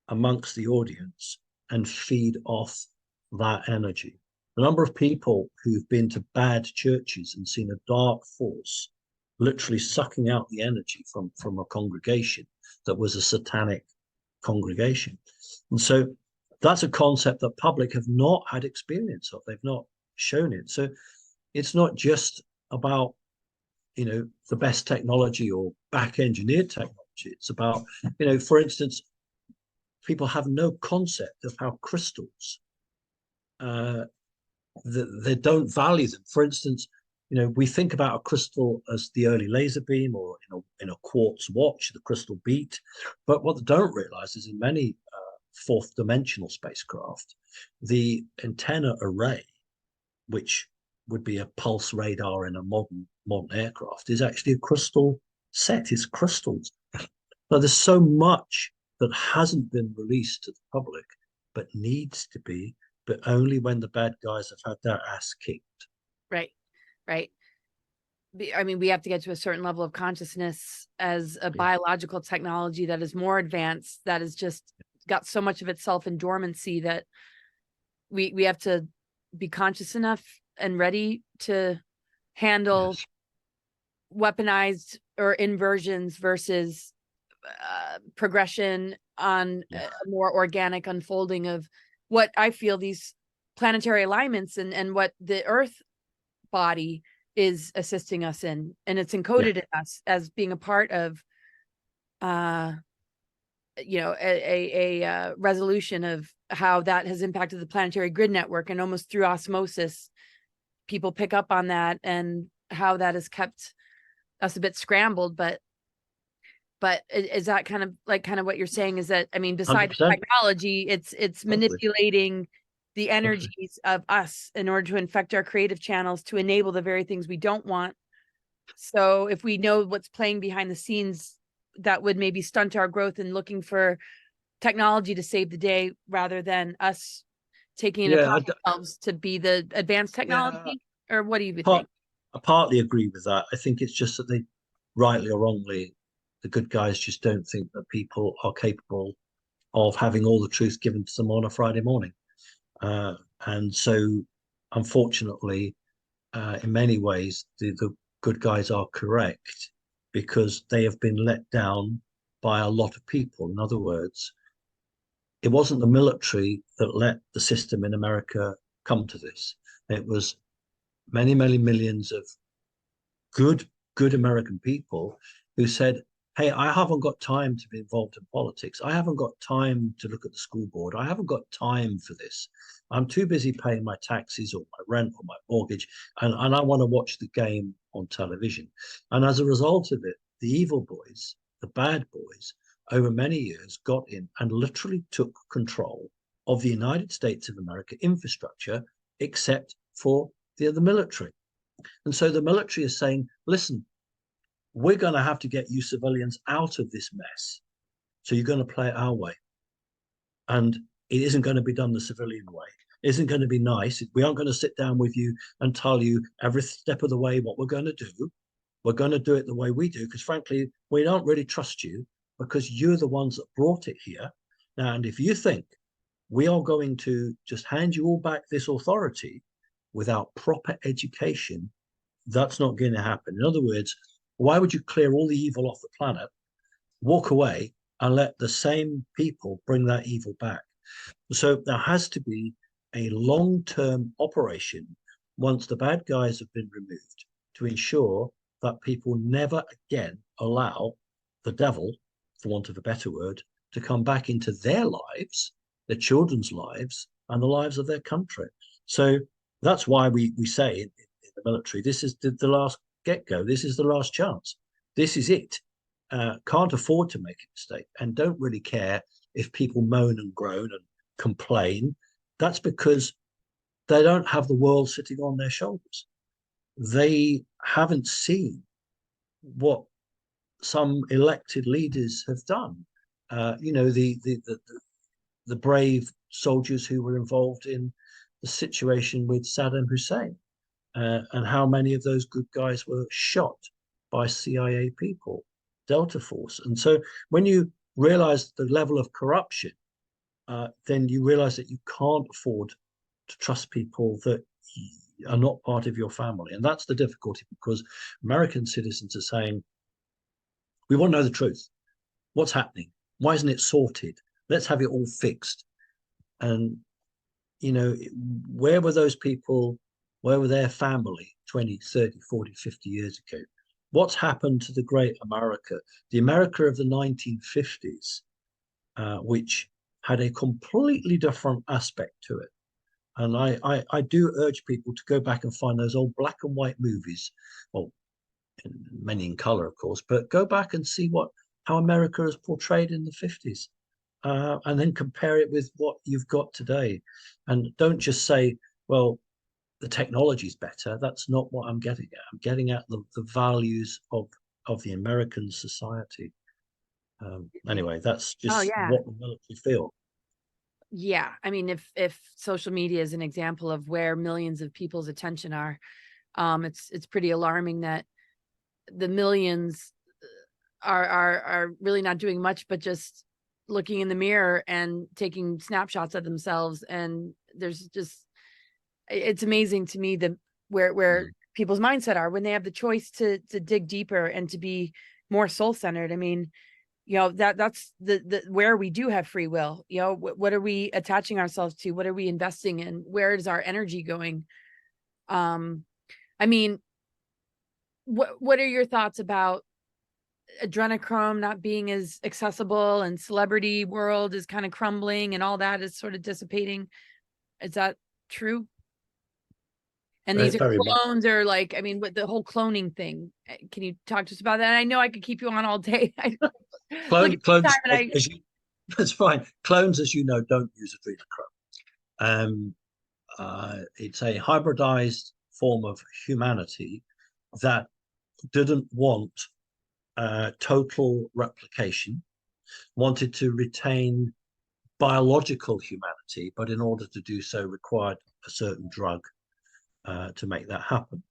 amongst the audience and feed off that energy. The number of people who've been to bad churches and seen a dark force literally sucking out the energy from a congregation that was a satanic congregation. And so that's a concept that public have not had experience of. They've not shown it. So it's not just about, the best technology or back engineered technology. It's about, for instance, people have no concept of how crystals, they don't value them. For instance, we think about a crystal as the early laser beam, or in a quartz watch, the crystal beat. But what they don't realize is in many fourth dimensional spacecraft. The antenna array, which would be a pulse radar in a modern aircraft, is actually a crystal set. It's crystals. Now, there's so much that hasn't been released to the public, but needs to be, but only when the bad guys have had their ass kicked. Right. Right. I mean, we have to get to a certain level of consciousness as a biological technology that is more advanced, that has just got so much of itself in dormancy, that we have to be conscious enough and ready to handle weaponized or inversions versus progression on a more organic unfolding of what I feel these planetary alignments and what the Earth body is assisting us in, and it's encoded in us as being a part of you know, a resolution of how that has impacted the planetary grid network, and almost through osmosis people pick up on that, and how that has kept us a bit scrambled. But is that kind of what you're saying, is that, I mean, besides 100%. technology, it's manipulating the energies of us in order to infect our creative channels to enable the very things we don't want. So if we know what's playing behind the scenes, that would maybe stunt our growth in looking for technology to save the day, rather than us taking it upon ourselves to be the advanced technology. Or what do you think? I partly agree with that. I think it's just that they, rightly or wrongly, the good guys just don't think that people are capable of having all the truth given to them on a Friday morning. And so, unfortunately, in many ways, the good guys are correct, because they have been let down by a lot of people. In other words, it wasn't the military that let the system in America come to this. It was many, many millions of good American people who said, hey, I haven't got time to be involved in politics. I haven't got time to look at the school board. I haven't got time for this. I'm too busy paying my taxes or my rent or my mortgage, and I want to watch the game on television. And as a result of it, the evil boys, the bad boys, over many years got in and literally took control of the United States of America infrastructure, except for the military. And so the military is saying, listen, we're going to have to get you civilians out of this mess. So you're going to play it our way. And it isn't going to be done the civilian way. It isn't going to be nice. We aren't going to sit down with you and tell you every step of the way what we're going to do. We're going to do it the way we do, because frankly, we don't really trust you, because you're the ones that brought it here. Now, and if you think we are going to just hand you all back this authority without proper education, that's not going to happen. In other words, why would you clear all the evil off the planet, walk away, and let the same people bring that evil back? So there has to be a long-term operation once the bad guys have been removed, to ensure that people never again allow the devil, for want of a better word, to come back into their lives, their children's lives, and the lives of their country. So that's why we say in the military, this is the last get-go. This is the last chance. This is it. Can't afford to make a mistake, and don't really care if people moan and groan and complain. That's because they don't have the world sitting on their shoulders. They haven't seen what some elected leaders have done. You know, the brave soldiers who were involved in the situation with Saddam Hussein, and how many of those good guys were shot by CIA people, Delta Force. And so when you realize the level of corruption, then you realize that you can't afford to trust people that are not part of your family. And that's the difficulty, because American citizens are saying, we want to know the truth. What's happening? Why isn't it sorted? Let's have it all fixed. And, you know, where were those people? Where were their family 20, 30, 40, 50 years ago? What's happened to the great America, the America of the 1950s, which had a completely different aspect to it? And I do urge people to go back and find those old black and white movies, well, many in color, of course, but go back and see how America is portrayed in the 50s. and then compare it with what you've got today. And don't just say, well, the technology is better. That's not what I'm getting at. I'm getting at the values of the American society. Anyway, that's Oh just yeah. what the military feel. Yeah. I mean, if social media is an example of where millions of people's attention are, it's pretty alarming that the millions are really not doing much but just looking in the mirror and taking snapshots of themselves. And there's just, it's amazing to me that where people's mindset are when they have the choice to dig deeper and to be more soul centered. I mean, that's the where we do have free will. What are we attaching ourselves to? What are we investing in? Where is our energy going? I mean, what are your thoughts about adrenochrome not being as accessible, and celebrity world is kind of crumbling and all that is sort of dissipating? Is that true? And these are Very much. clones, or like, I mean, with the whole cloning thing, can you talk to us about that? I know I could keep you on all day. Look at the time, Clones, and I as you, that's fine. Clones, as you know, don't use adrenochrome. It's a hybridized form of humanity that didn't want total replication, wanted to retain biological humanity, but in order to do so required a certain drug to make that happen.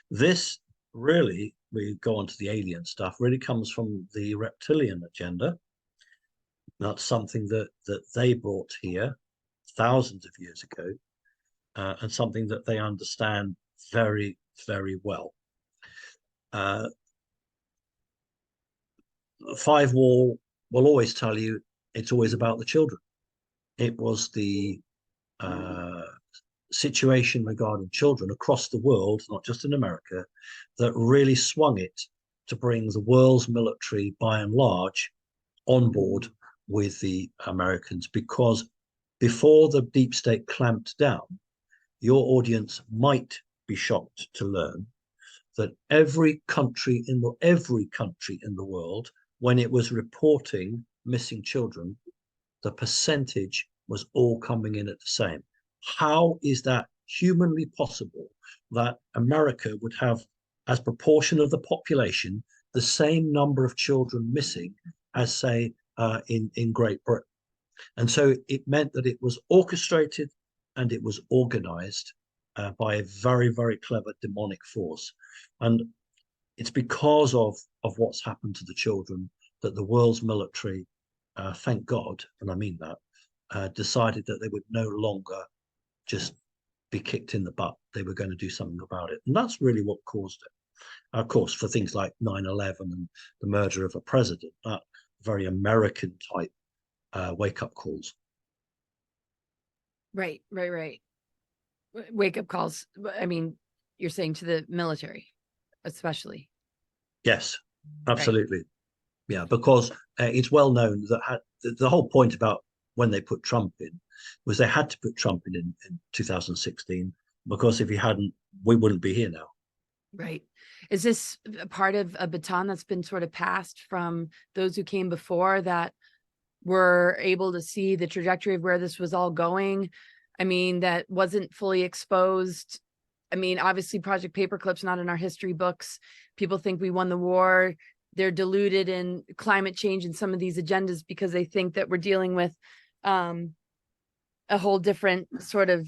This really, we go on to the alien stuff, really comes from the reptilian agenda. That's something that they brought here thousands of years ago, and something that they understand very, very well. Five Wall will always tell you it's always about the children. It was the situation regarding children across the world, not just in America, that really swung it to bring the world's military, by and large, on board with the Americans. Because before the deep state clamped down, your audience might be shocked to learn that every country in the world, when it was reporting missing children, the percentage was all coming in at the same. How is that humanly possible that America would have, as proportion of the population, the same number of children missing as, say, in Great Britain? And so it meant that it was orchestrated and it was organized by a very, very clever demonic force. And it's because of what's happened to the children that the world's military, thank God, and I mean that, decided that they would no longer just be kicked in the butt. They were going to do something about it. And that's really what caused it. Of course, for things like 9/11 and the murder of a president, that very American type wake-up calls. right. Wake up calls. I mean, you're saying to the military, especially. Yes, absolutely. Right. Yeah, because it's well known that the whole point about when they put Trump in was they had to put Trump in 2016, because if he hadn't, we wouldn't be here now. Right. Is this a part of a baton that's been sort of passed from those who came before, that were able to see the trajectory of where this was all going? I mean, that wasn't fully exposed. I mean, obviously Project Paperclip's not in our history books. People think we won the war. They're deluded in climate change and some of these agendas because they think that we're dealing with a whole different sort of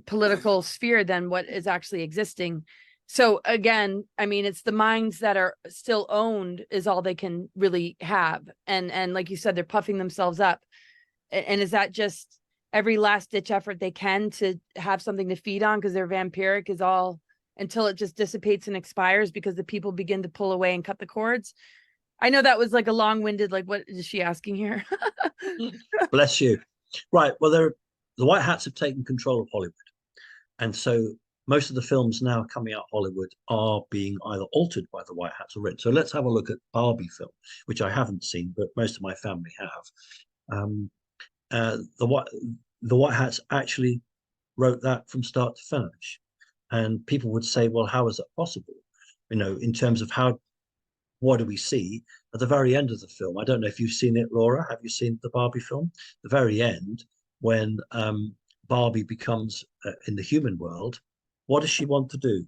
political sphere than what is actually existing. So again, I mean, it's the minds that are still owned is all they can really have. And like you said, they're puffing themselves up. And is that just every last ditch effort they can to have something to feed on, because their vampiric is all, until it just dissipates and expires because the people begin to pull away and cut the cords? I know that was like a long-winded, like, what is she asking here? Bless you. Right. Well, the White Hats have taken control of Hollywood. And so most of the films now coming out of Hollywood are being either altered by the White Hats or written. So let's have a look at Barbie film, which I haven't seen, but most of my family have. The White Hats actually wrote that from start to finish. And people would say, well, how is that possible? In terms of what do we see at the very end of the film? I don't know if you've seen it, Laura. Have you seen the Barbie film? The very end, when Barbie becomes in the human world, what does she want to do?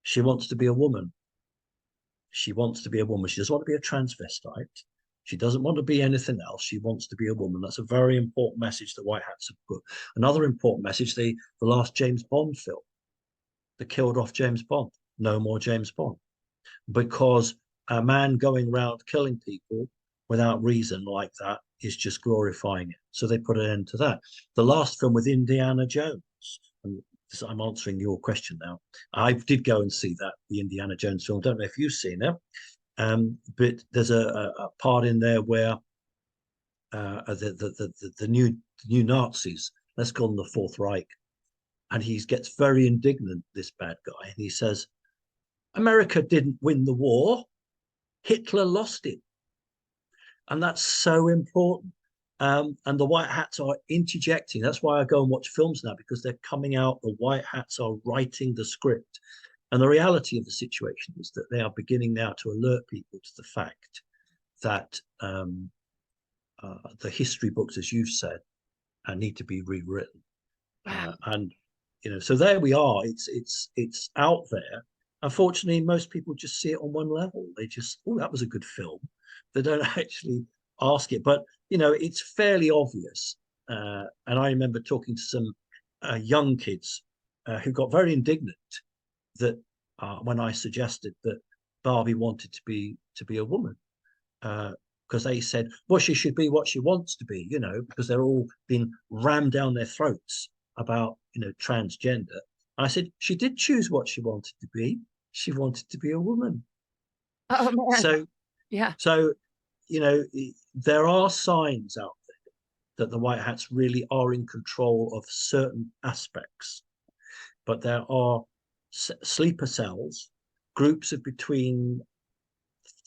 She wants to be a woman. She wants to be a woman. She doesn't want to be a transvestite. She doesn't want to be anything else. She wants to be a woman. That's a very important message the White Hats have put. Another important message, the last James Bond film, that killed off James Bond. No more James Bond. Because a man going around killing people without reason like that is just glorifying it. So they put an end to that. The last film with Indiana Jones, and I'm answering your question now. I did go and see that, the Indiana Jones film. Don't know if you've seen it, but there's a part in there where the new Nazis, let's call them the Fourth Reich, and he gets very indignant, this bad guy, and he says, America didn't win the war, Hitler lost it. And that's so important. And the White Hats are interjecting. That's why I go and watch films now, because they're coming out. The White Hats are writing the script. And the reality of the situation is that they are beginning now to alert people to the fact that the history books, as you've said, need to be rewritten. Wow. And so there we are. It's out there. Unfortunately, most people just see it on one level. They just, oh, that was a good film. They don't actually ask it. But it's fairly obvious. And I remember talking to some young kids who got very indignant that when I suggested that Barbie wanted to be a woman, because they said, well, she should be what she wants to be, because they're all being rammed down their throats about transgender. I said she did choose what she wanted to be. She wanted to be a woman. Oh man. So yeah. So there are signs out there that the White Hats really are in control of certain aspects, but there are sleeper cells, groups of between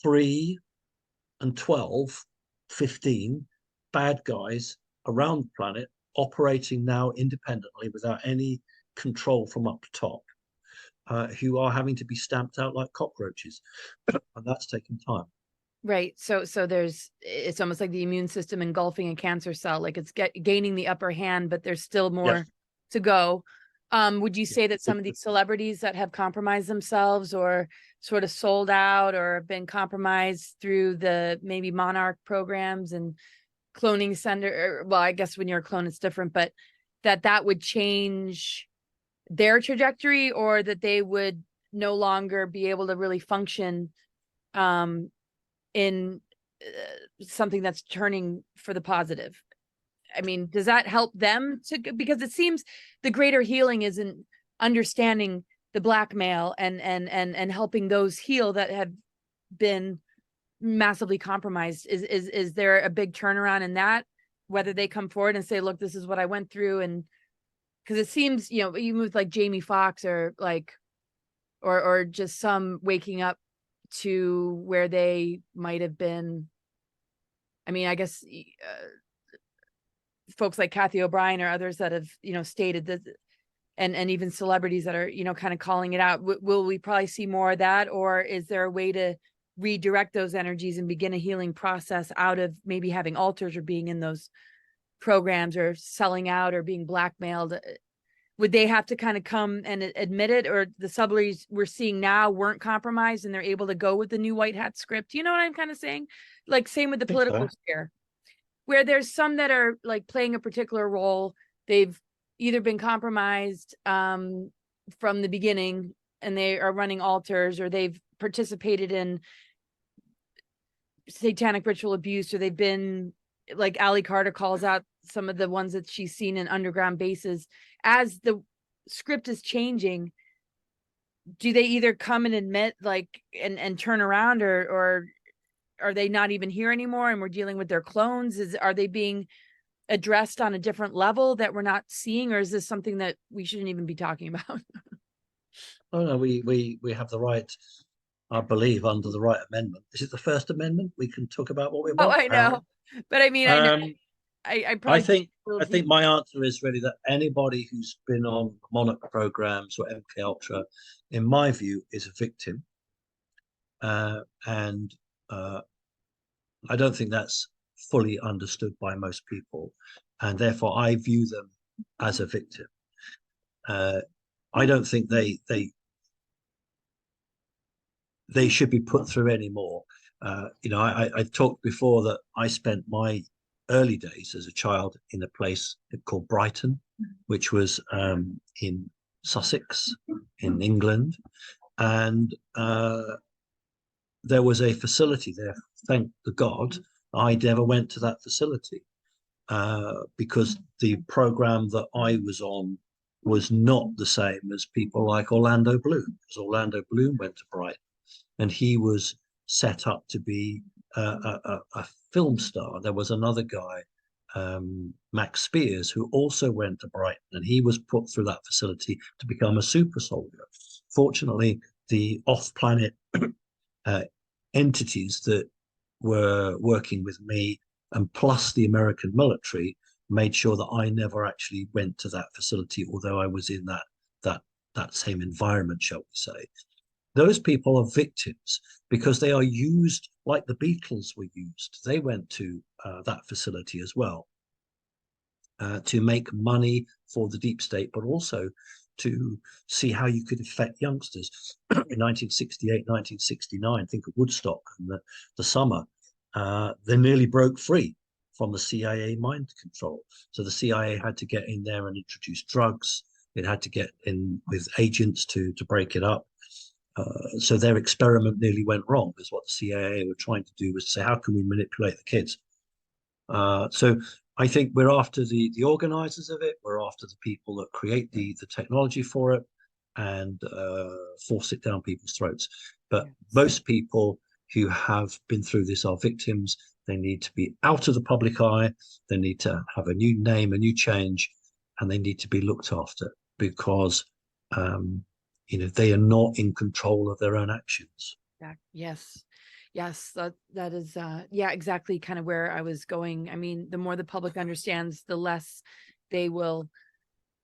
3 and 12, 15 bad guys around the planet operating now independently without any control from up top, who are having to be stamped out like cockroaches. And that's taking time. Right. So it's almost like the immune system engulfing a cancer cell, like it's gaining the upper hand, but there's still more to go. Would you say that some of these celebrities that have compromised themselves or sort of sold out or been compromised through the maybe monarch programs and cloning center, well, I guess when you're a clone, it's different, but that would change their trajectory, or that they would no longer be able to really function in something that's turning for the positive? I mean, does that help them because it seems the greater healing isn't understanding the blackmail and helping those heal that have been massively compromised. Is there a big turnaround in that, whether they come forward and say, look, this is what I went through? And because it seems, even with like Jamie Foxx or like, or just some waking up to where they might have been. I mean, I guess folks like Kathy O'Brien or others that have, stated that, and even celebrities that are, kind of calling it out. Will we probably see more of that? Or is there a way to redirect those energies and begin a healing process out of maybe having altars or being in those programs or selling out or being blackmailed? Would they have to kind of come and admit it, or the celebrities we're seeing now weren't compromised and they're able to go with the new White Hat script? You know what I'm kind of saying? Like same with the political sphere, where there's some that are like playing a particular role. They've either been compromised from the beginning and they are running altars, or they've participated in satanic ritual abuse, or they've been, like Ali Carter calls out some of the ones that she's seen in underground bases. As the script is changing, do they either come and admit like and turn around, or are they not even here anymore and we're dealing with their clones? Are they being addressed on a different level that we're not seeing, or is this something that we shouldn't even be talking about? Oh no, we have the right, I believe, under the right amendment. Is it the First Amendment? We can talk about what we want. Oh, I know, but I mean, I think my answer is really that anybody who's been on monarch programs or MK Ultra, in my view, is a victim. and I don't think that's fully understood by most people, and therefore I view them as a victim. I don't think they should be put through any more. I talked before that I spent my early days as a child in a place called Brighton, which was in Sussex, in England, and there was a facility there. Thank the God, I never went to that facility because the program that I was on was not the same as people like Orlando Bloom, because Orlando Bloom went to Brighton and he was set up to be a film star. There was another guy, Max Spears, who also went to Brighton, and he was put through that facility to become a super soldier. Fortunately, the off-planet entities that were working with me, and plus the American military, made sure that I never actually went to that facility, although I was in that same environment, shall we say. Those people are victims because they are used like the Beatles were used. They went to that facility as well to make money for the deep state, but also to see how you could affect youngsters. In 1968, 1969, think of Woodstock and the summer, they nearly broke free from the CIA mind control. So the CIA had to get in there and introduce drugs. It had to get in with agents to break it up. So their experiment nearly went wrong, because what the CIA were trying to do was say, how can we manipulate the kids? So I think we're after the organizers of it. We're after the people that create the technology for it and force it down people's throats. But most people who have been through this are victims. They need to be out of the public eye. They need to have a new name, a new change, and they need to be looked after because they are not in control of their own actions. Yes. Yes, that is yeah, exactly kind of where I was going. I mean, the more the public understands, the less they will,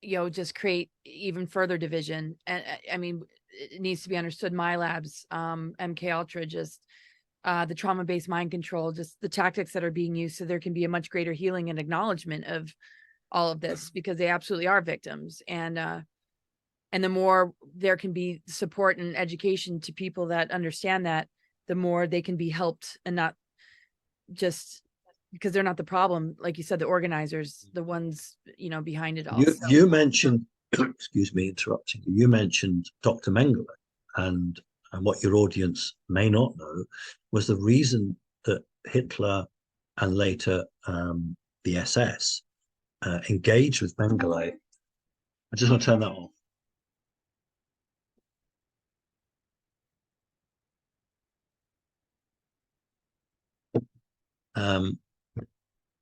just create even further division. And I mean, it needs to be understood. My labs, MK Ultra, just the trauma-based mind control, just the tactics that are being used, so there can be a much greater healing and acknowledgement of all of this, because they absolutely are victims. And the more there can be support and education to people that understand that, the more they can be helped, and not just because they're not the problem. Like you said, the organizers, the ones, behind it all. You mentioned, excuse me, interrupting you. You mentioned Dr. Mengele, and what your audience may not know was the reason that Hitler and later the SS engaged with Mengele. I just want to turn that off.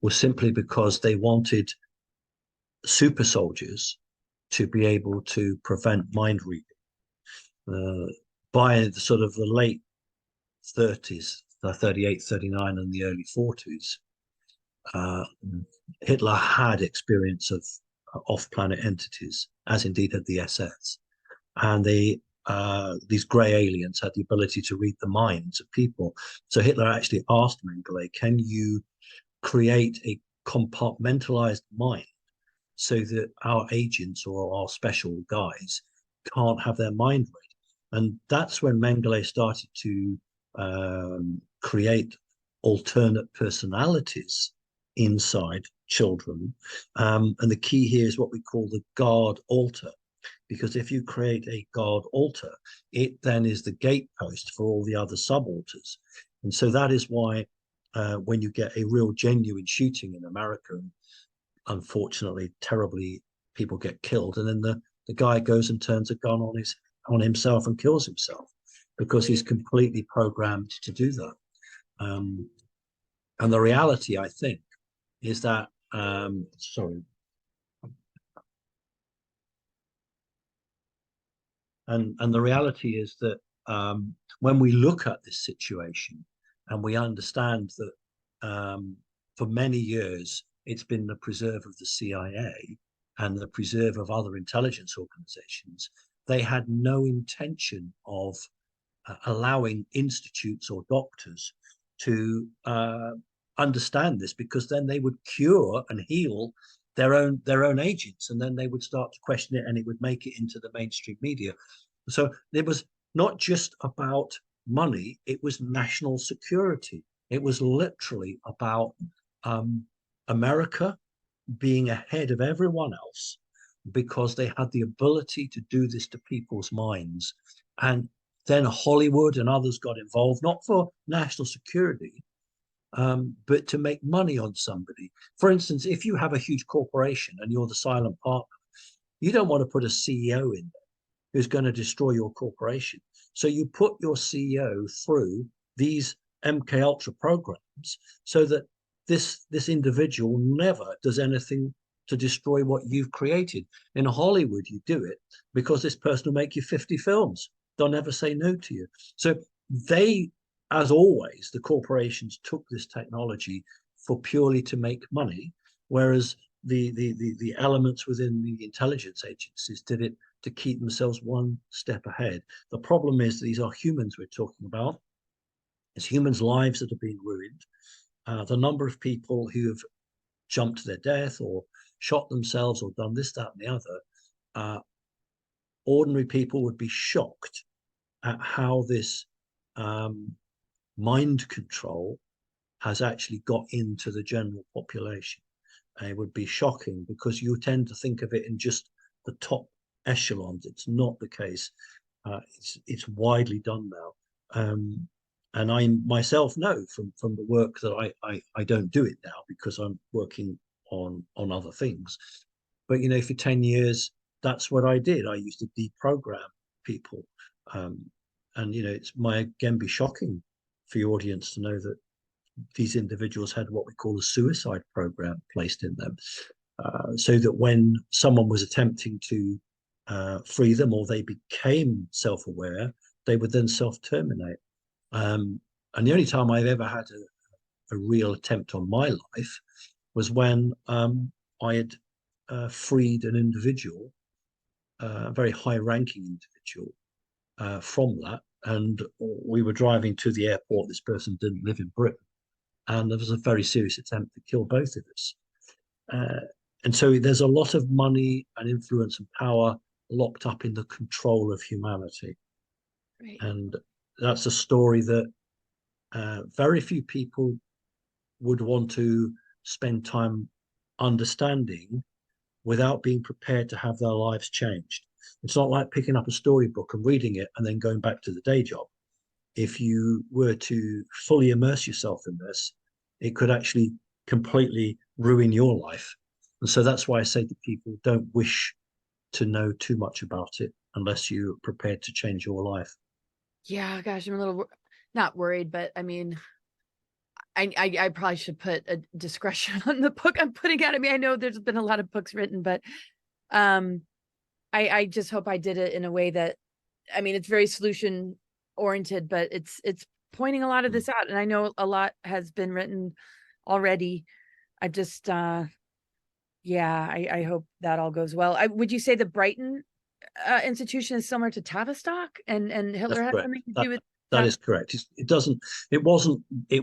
Was simply because they wanted super soldiers to be able to prevent mind reading. By the sort of the late 30s, the 38, 39, and the early 40s, Hitler had experience of off-planet entities, as indeed had the SS. And these grey aliens had the ability to read the minds of people. So Hitler actually asked Mengele, can you create a compartmentalized mind so that our agents or our special guys can't have their mind read? And that's when Mengele started to create alternate personalities inside children. And the key here is what we call the guard altar, because if you create a guard altar, it then is the gatepost for all the other subalters. And so that is why when you get a real genuine shooting in America, unfortunately, terribly, people get killed, and then the guy goes and turns a gun on himself and kills himself because he's completely programmed to do that. And the reality, I think, is that sorry. And the reality is that when we look at this situation and we understand that for many years it's been the preserve of the CIA and the preserve of other intelligence organizations, they had no intention of allowing institutes or doctors to understand this, because then they would cure and heal their own agents, and then they would start to question it, and it would make it into the mainstream media. So it was not just about money, it was national security. It was literally about America being ahead of everyone else because they had the ability to do this to people's minds. And then Hollywood and others got involved, not for national security, but to make money on somebody. For instance, if you have a huge corporation and you're the silent partner, you don't want to put a CEO in there who's going to destroy your corporation. So you put your CEO through these MK Ultra programs so that this individual never does anything to destroy what you've created. In Hollywood, you do it because this person will make you 50 films. They'll never say no to you. So they, as always, the corporations took this technology for purely to make money, whereas the elements within the intelligence agencies did it to keep themselves one step ahead. The problem is these are humans we're talking about. It's humans' lives that are being ruined. The number of people who have jumped to their death or shot themselves or done this, that, and the other, ordinary people would be shocked at how this mind control has actually got into the general population. And it would be shocking because you tend to think of it in just the top echelons. It's not the case. It's widely done now. And I myself know from the work that I don't do it now because I'm working on other things. But, you know, for 10 years, that's what I did. I used to deprogram people. And, you know, it might again be shocking for your audience to know that these individuals had what we call a suicide program placed in them, so that when someone was attempting to free them or they became self-aware, they would then self-terminate. And the only time I've ever had a real attempt on my life was when I had freed an individual, a very high-ranking individual, from that. And we were driving to the airport. This person didn't live in Britain. And there was a very serious attempt to kill both of us. And so there's a lot of money and influence and power locked up in the control of humanity. Right. And that's a story that very few people would want to spend time understanding without being prepared to have their lives changed. It's not like picking up a storybook and reading it and then going back to the day job. If you were to fully immerse yourself in this, it could actually completely ruin your life. And so that's why I say to people, don't wish to know too much about it unless you're prepared to change your life. Yeah, gosh, I'm a little not worried, but I mean, I probably should put a discretion on the book I'm putting out. I mean, I know there's been a lot of books written, but I just hope I did it in a way that, I mean, it's very solution oriented, but it's pointing a lot of this out. And I know a lot has been written already. I just yeah, I hope that all goes well. Would you say the Brighton institution is similar to Tavistock and Hitler That's had correct. something to do with That is correct. It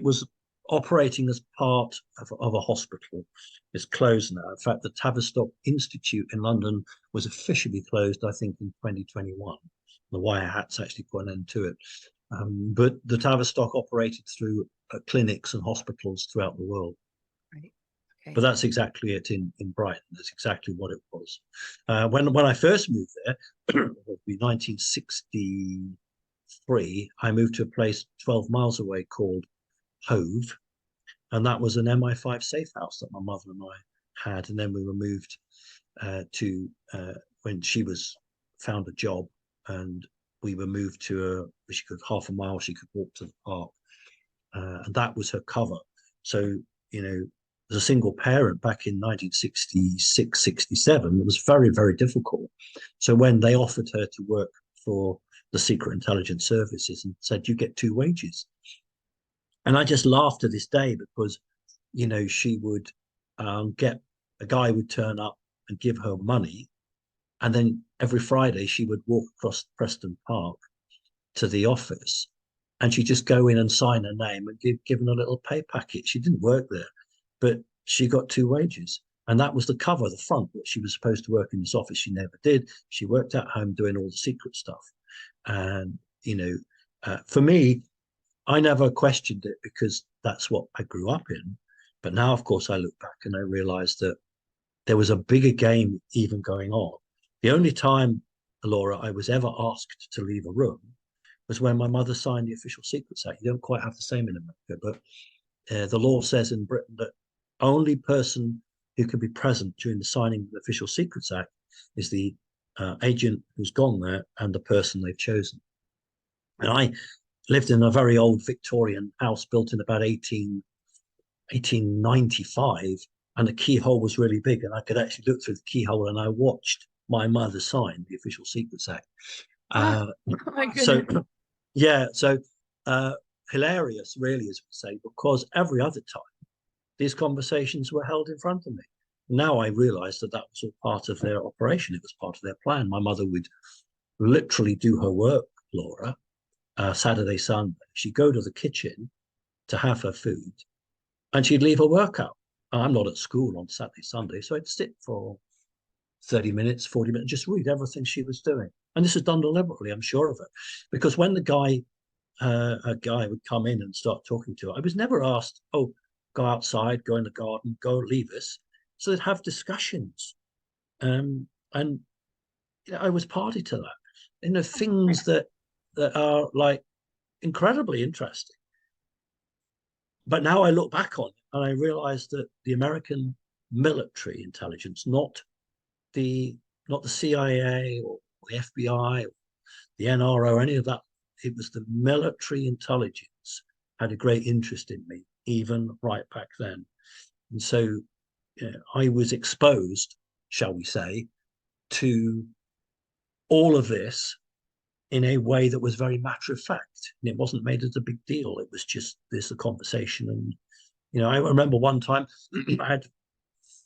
was operating as part of a hospital. It's closed now. In fact, the Tavistock Institute in London was officially closed, I think, in 2021. The White Hats actually put an end to it. But the Tavistock operated through clinics and hospitals throughout the world. Right. Okay. But that's exactly it in Brighton. That's exactly what it was. When I first moved there, it would be 1963, I moved to a place 12 miles away called Hove. And that was an MI5 safe house that my mother and I had. And then we were moved to when she found a job, and we were moved to she could half a mile, she could walk to the park. And that was her cover. So, you know, as a single parent back in 1966, 67, it was very, very difficult. So when they offered her to work for the Secret Intelligence Services and said, you get two wages. And I just laughed to this day because, you know, she would get a guy would turn up and give her money. And then every Friday she would walk across Preston Park to the office, and she'd just go in and sign her name and given a little pay packet. She didn't work there, but she got two wages. And that was the cover, the front, that she was supposed to work in this office. She never did. She worked at home doing all the secret stuff. And, for me, I never questioned it because that's what I grew up in. But now, of course, I look back and I realized that there was a bigger game even going on. The only time, Laura, I was ever asked to leave a room was when my mother signed the Official Secrets Act. You don't quite have the same in America, but the law says in Britain that only person who can be present during the signing of the Official Secrets Act is the agent who's gone there and the person they've chosen. And I lived in a very old Victorian house built in about 1895, and the keyhole was really big, and I could actually look through the keyhole, and I watched my mother sign the Official Secrets Act. Oh my So, goodness. yeah, so hilarious, really, as we say, because every other time these conversations were held in front of me. Now I realized that was all part of their operation. It was part of their plan. My mother would literally do her work, Laura, Saturday, Sunday. She'd go to the kitchen to have her food, and she'd leave her work out. I'm not at school on Saturday, Sunday, so I'd sit for 30 minutes, 40 minutes, just read everything she was doing. And this is done deliberately, I'm sure of it. Because when a guy would come in and start talking to her, I was never asked, oh, go outside, go in the garden, go leave us. So they'd have discussions. And I was party to that. Things that are like incredibly interesting. But now I look back on it and I realize that the American military intelligence, not the CIA or the FBI or the NRO or any of that, it was the military intelligence had a great interest in me, even right back then. And so I was exposed, shall we say, to all of this in a way that was very matter of fact. And it wasn't made as a big deal. It was just a conversation. And, I remember one time I had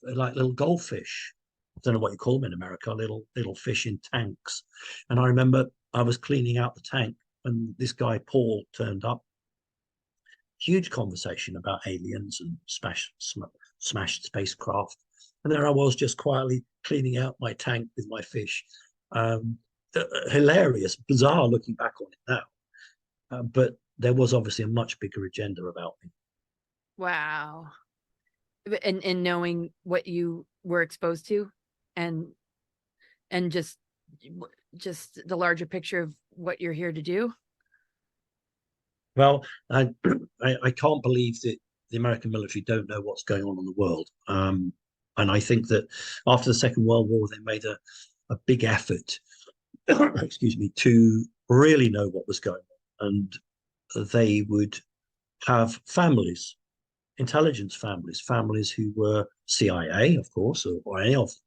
like little goldfish. I don't know what you call them in America, little fish in tanks. And I remember I was cleaning out the tank and this guy, Paul, turned up. Huge conversation about aliens and smashed spacecraft. And there I was just quietly cleaning out my tank with my fish. Hilarious, bizarre looking back on it now. But there was obviously a much bigger agenda about me. Wow. And knowing what you were exposed to and just the larger picture of what you're here to do. Well, I can't believe that the American military don't know what's going on in the world. And I think that after the Second World War, they made a big effort, excuse me, to really know what was going on. And they would have families, intelligence families who were CIA, of course, or any of them,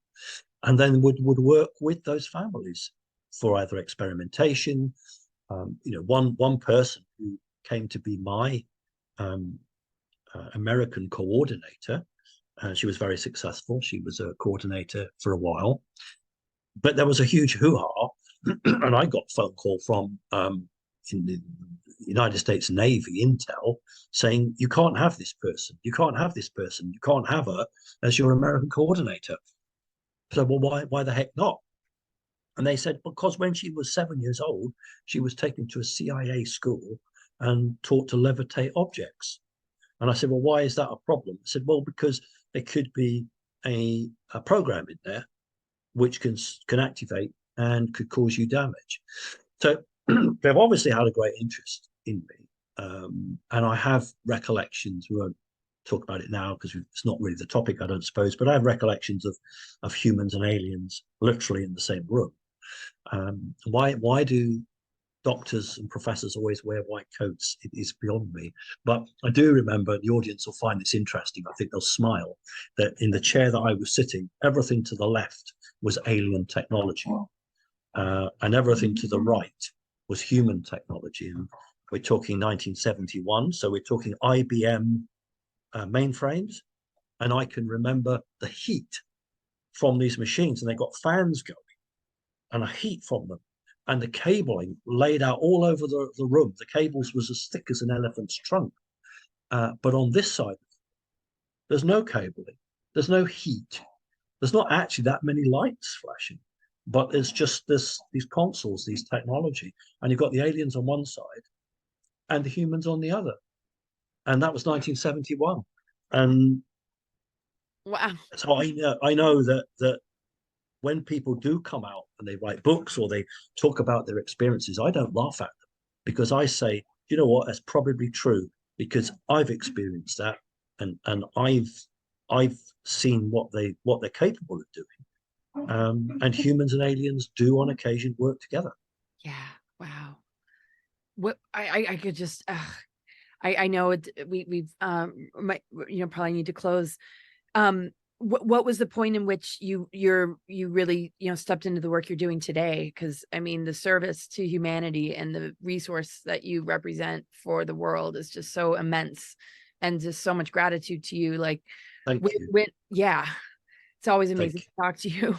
and then would work with those families for either experimentation. One person who came to be my American coordinator. She was very successful. She was a coordinator for a while, but there was a huge hoo-ha, and I got a phone call from in the United States Navy Intel saying, you can't have this person, you can't have this person, you can't have her as your American coordinator. So, well, why the heck not? And they said, because when she was 7 years old, she was taken to a CIA school and taught to levitate objects. And I said, well, why is that a problem? I said, well, because there could be a program in there which can activate and could cause you damage. So they've obviously had a great interest in me. And I have recollections, we won't talk about it now because it's not really the topic, I don't suppose, but I have recollections of humans and aliens literally in the same room. Why do doctors and professors always wear white coats? It is beyond me. But I do remember, the audience will find this interesting, I think they'll smile, that in the chair that I was sitting, everything to the left was alien technology. And everything to the right was human technology. And we're talking 1971, so we're talking IBM mainframes. And I can remember the heat from these machines, and they got fans going and a heat from them. and the cabling laid out all over the room. The cables was as thick as an elephant's trunk. But on this side, there's no cabling, there's no heat, there's not actually that many lights flashing, but it's just these consoles, these technology, and you've got the aliens on one side and the humans on the other. And that was 1971. And Wow. so I know that when people do come out and they write books or they talk about their experiences, I don't laugh at them, because I say, you know what, that's probably true, because I've experienced that, and I've seen what they're capable of doing. And humans and aliens do on occasion work together. Yeah. Wow. What I could just I know we've probably need to close. What was the point in which you really stepped into the work you're doing today? Because I mean, the service to humanity and the resource that you represent for the world is just so immense, and just so much gratitude to you. Like, Thank you. yeah, it's always Thank amazing you. to talk to you.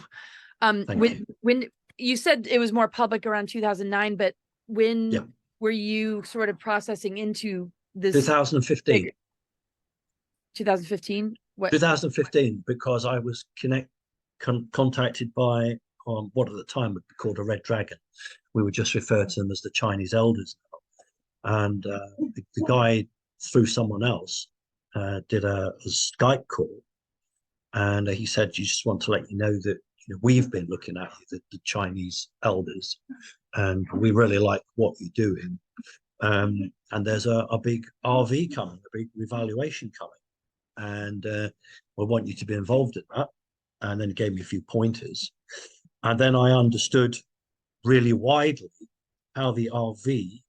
Thank you. When you said it was more public around 2009, but when Yeah. were you sort of processing into this 2015. 2015? What? 2015, because I was contacted by what at the time would be called a Red Dragon. We would just refer to them as the Chinese elders now. And the guy, through someone else, did a Skype call, and he said, "You just want to let you know that we've been looking at you, the Chinese elders, and we really like what you're doing. And there's a big RV coming, a big revaluation coming, and we want you to be involved in that." And then he gave me a few pointers, and then I understood really widely how the RV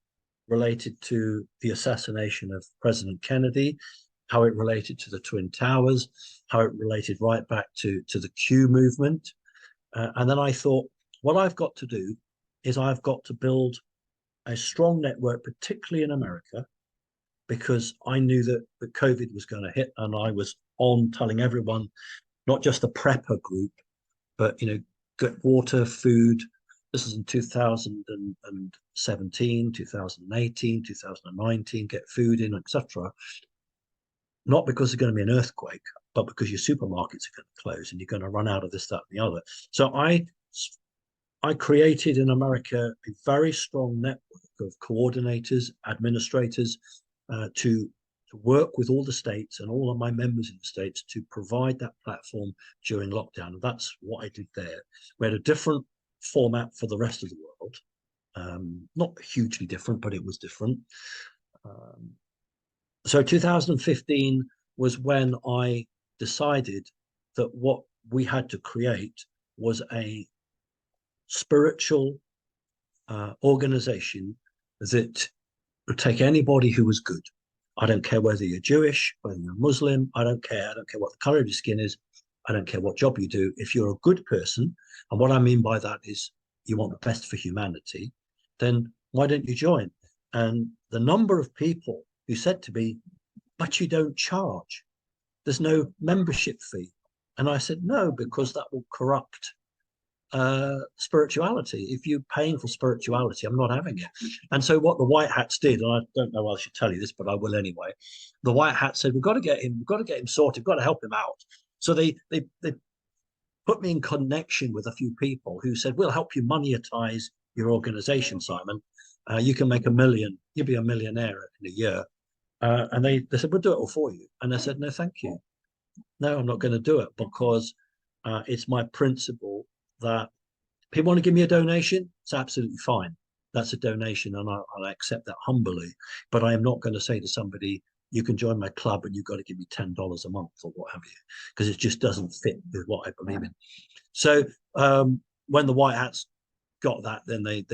related to the assassination of President Kennedy, how it related to the Twin Towers, how it related right back to the Q movement. And then I thought, what I've got to do is I've got to build a strong network, particularly in America, because I knew that the COVID was going to hit, and I was on telling everyone, not just the prepper group, but get water, food. This is in 2017, 2018, 2019, get food in, etc. Not because there's going to be an earthquake, but because your supermarkets are going to close and you're going to run out of this, that, and the other. So I created in America a very strong network of coordinators, administrators, to work with all the states and all of my members in the states to provide that platform during lockdown. And that's what I did there. We had a different format for the rest of the world. Not hugely different, but it was different. So 2015 was when I decided that what we had to create was a spiritual organization that would take anybody who was good. I don't care whether you're Jewish, whether you're Muslim. I don't care. I don't care what the color of your skin is. I don't care what job you do. If you're a good person, and what I mean by that is you want the best for humanity, then why don't you join? And the number of people who said to me, "But you don't charge. There's no membership fee." And I said, "No, because that will corrupt spirituality. If you're paying for spirituality, I'm not having it." And so what the White Hats did, and I don't know why I should tell you this, but I will anyway. The White Hats said, we've got to get him sorted, we've got to help him out. So they put me in connection with a few people who said, we'll help you monetize your organization, Simon. You can make $1 million, you'll be a millionaire in a year. And they said, we'll do it all for you. And I said, no, thank you. No, I'm not going to do it, because it's my principle that people want to give me a donation, it's absolutely fine. That's a donation, and I'll accept that humbly. But I am not going to say to somebody, you can join my club and you've got to give me $10 a month or what have you, because it just doesn't fit with what I believe in. So when the White Hats got that, then they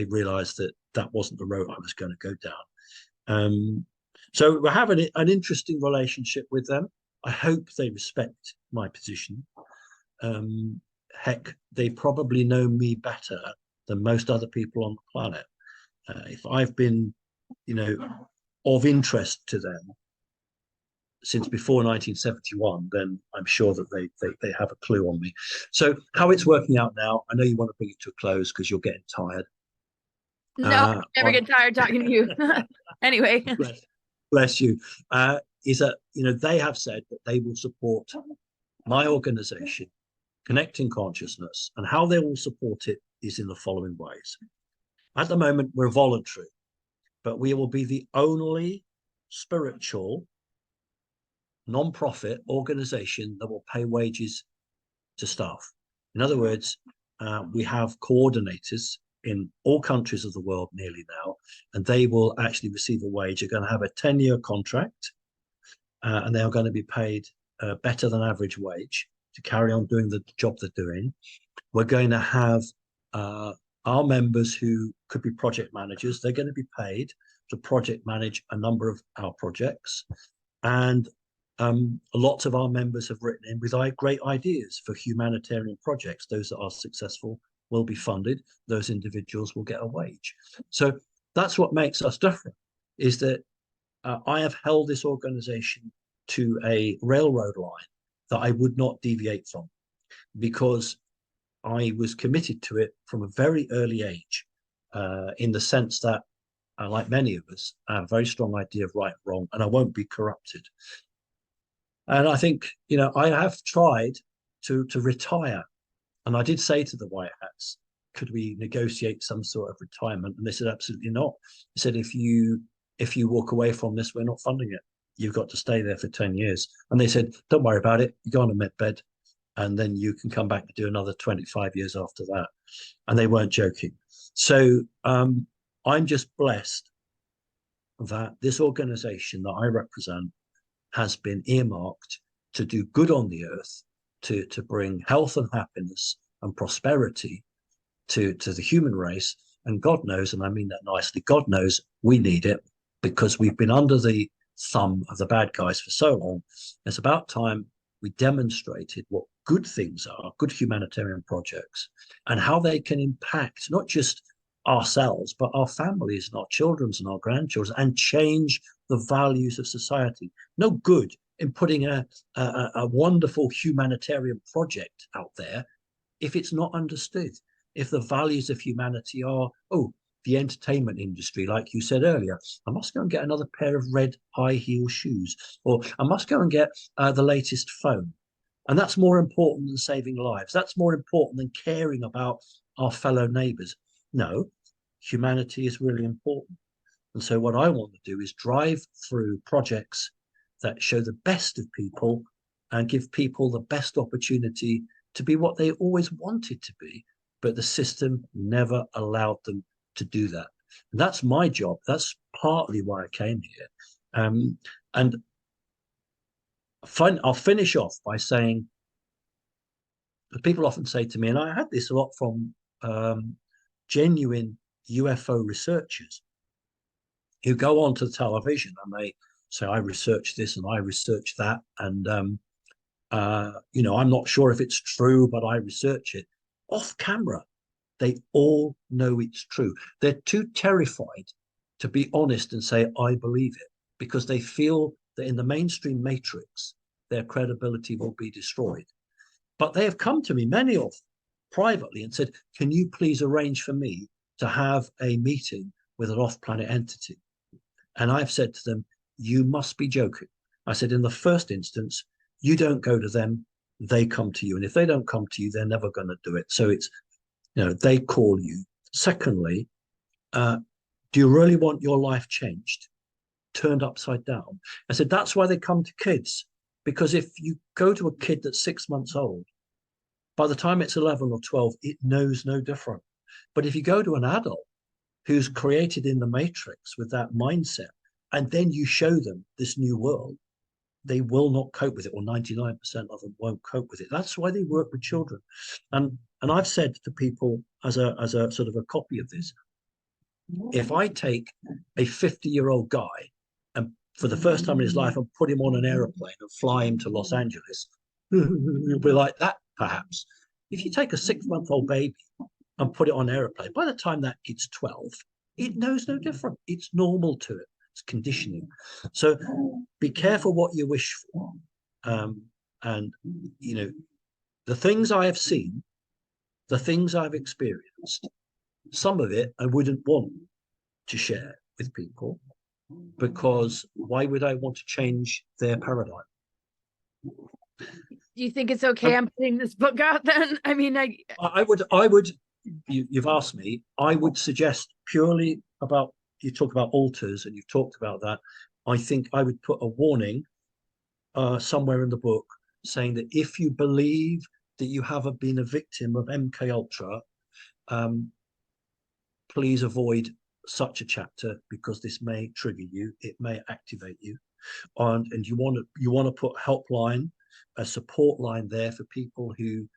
realized that that wasn't the road I was going to go down. So we're having an interesting relationship with them. I hope they respect my position. Heck, they probably know me better than most other people on the planet. If I've been, of interest to them, since before 1971, then I'm sure that they have a clue on me. So how it's working out now, I know you want to bring it to a close because you're getting tired. No, I never get tired talking to you. Anyway. Bless you. Is that, they have said that they will support my organization, Connecting Consciousness, and how they will support it is in the following ways. At the moment, we're voluntary, but we will be the only spiritual non-profit organization that will pay wages to staff. In other words, we have coordinators in all countries of the world nearly now, and they will actually receive a wage. They're going to have a 10-year contract, and they are going to be paid better than average wage to carry on doing the job they're doing. We're going to have our members who could be project managers. They're going to be paid to project manage a number of our projects. And lots of our members have written in with great ideas for humanitarian projects. Those that are successful will be funded. Those individuals will get a wage. So that's what makes us different, is that I have held this organization to a railroad line that I would not deviate from, because I was committed to it from a very early age, in the sense that, like many of us, I have a very strong idea of right and wrong, and I won't be corrupted. And I think, I have tried to retire. And I did say to the White Hats, could we negotiate some sort of retirement? And they said, absolutely not. They said, if you walk away from this, we're not funding it. You've got to stay there for 10 years. And they said, don't worry about it. You go on a med bed, and then you can come back and do another 25 years after that. And they weren't joking. So I'm just blessed that this organization that I represent has been earmarked to do good on the earth, to bring health and happiness and prosperity to the human race. And God knows, and I mean that nicely, God knows we need it, because we've been under the thumb of the bad guys for so long. It's about time we demonstrated what good things are, good humanitarian projects, and how they can impact not just ourselves, but our families and our children's and our grandchildren, and change the values of society. No good in putting a wonderful humanitarian project out there if it's not understood. If the values of humanity are, the entertainment industry, like you said earlier, I must go and get another pair of red high heel shoes, or I must go and get the latest phone. And that's more important than saving lives. That's more important than caring about our fellow neighbors. No, humanity is really important. And so what I want to do is drive through projects that show the best of people and give people the best opportunity to be what they always wanted to be, but the system never allowed them to do that. And that's my job. That's partly why I came here. And I'll finish off by saying, people often say to me, and I had this a lot from genuine UFO researchers who go onto television and they say, I researched this and I researched that. And, I'm not sure if it's true, but I research it. Off camera, they all know it's true. They're too terrified to be honest and say, I believe it, because they feel that in the mainstream matrix, their credibility will be destroyed. But they have come to me, many of them, privately, and said, can you please arrange for me to have a meeting with an off-planet entity? And I've said to them, you must be joking. I said, in the first instance, you don't go to them, they come to you. And if they don't come to you, they're never going to do it. So it's, they call you. Secondly, do you really want your life changed, turned upside down? I said, that's why they come to kids. Because if you go to a kid that's 6 months old, by the time it's 11 or 12, it knows no different. But if you go to an adult who's created in the matrix with that mindset, and then you show them this new world, they will not cope with it, or 99% of them won't cope with it. That's why they work with children. And I've said to people, as a sort of a copy of this, if I take a 50-year-old guy and for the first time in his life and put him on an aeroplane and fly him to Los Angeles, he'll be like that, perhaps. If you take a 6-month-old baby and put it on an aeroplane, by the time that kid's 12, it knows no different. It's normal to it. It's conditioning. So be careful what you wish for. And, you know, the things I have seen, the things I've experienced, some of it I wouldn't want to share with people, because why would I want to change their paradigm? Do you think it's okay I'm putting this book out then? I mean, I would, you've asked me, I would suggest, purely about, you talk about altars and you've talked about that. I think I would put a warning somewhere in the book saying that if you believe that you have been a victim of MK Ultra, please avoid such a chapter, because this may trigger you, it may activate you. And you want to put helpline, a support line there for people who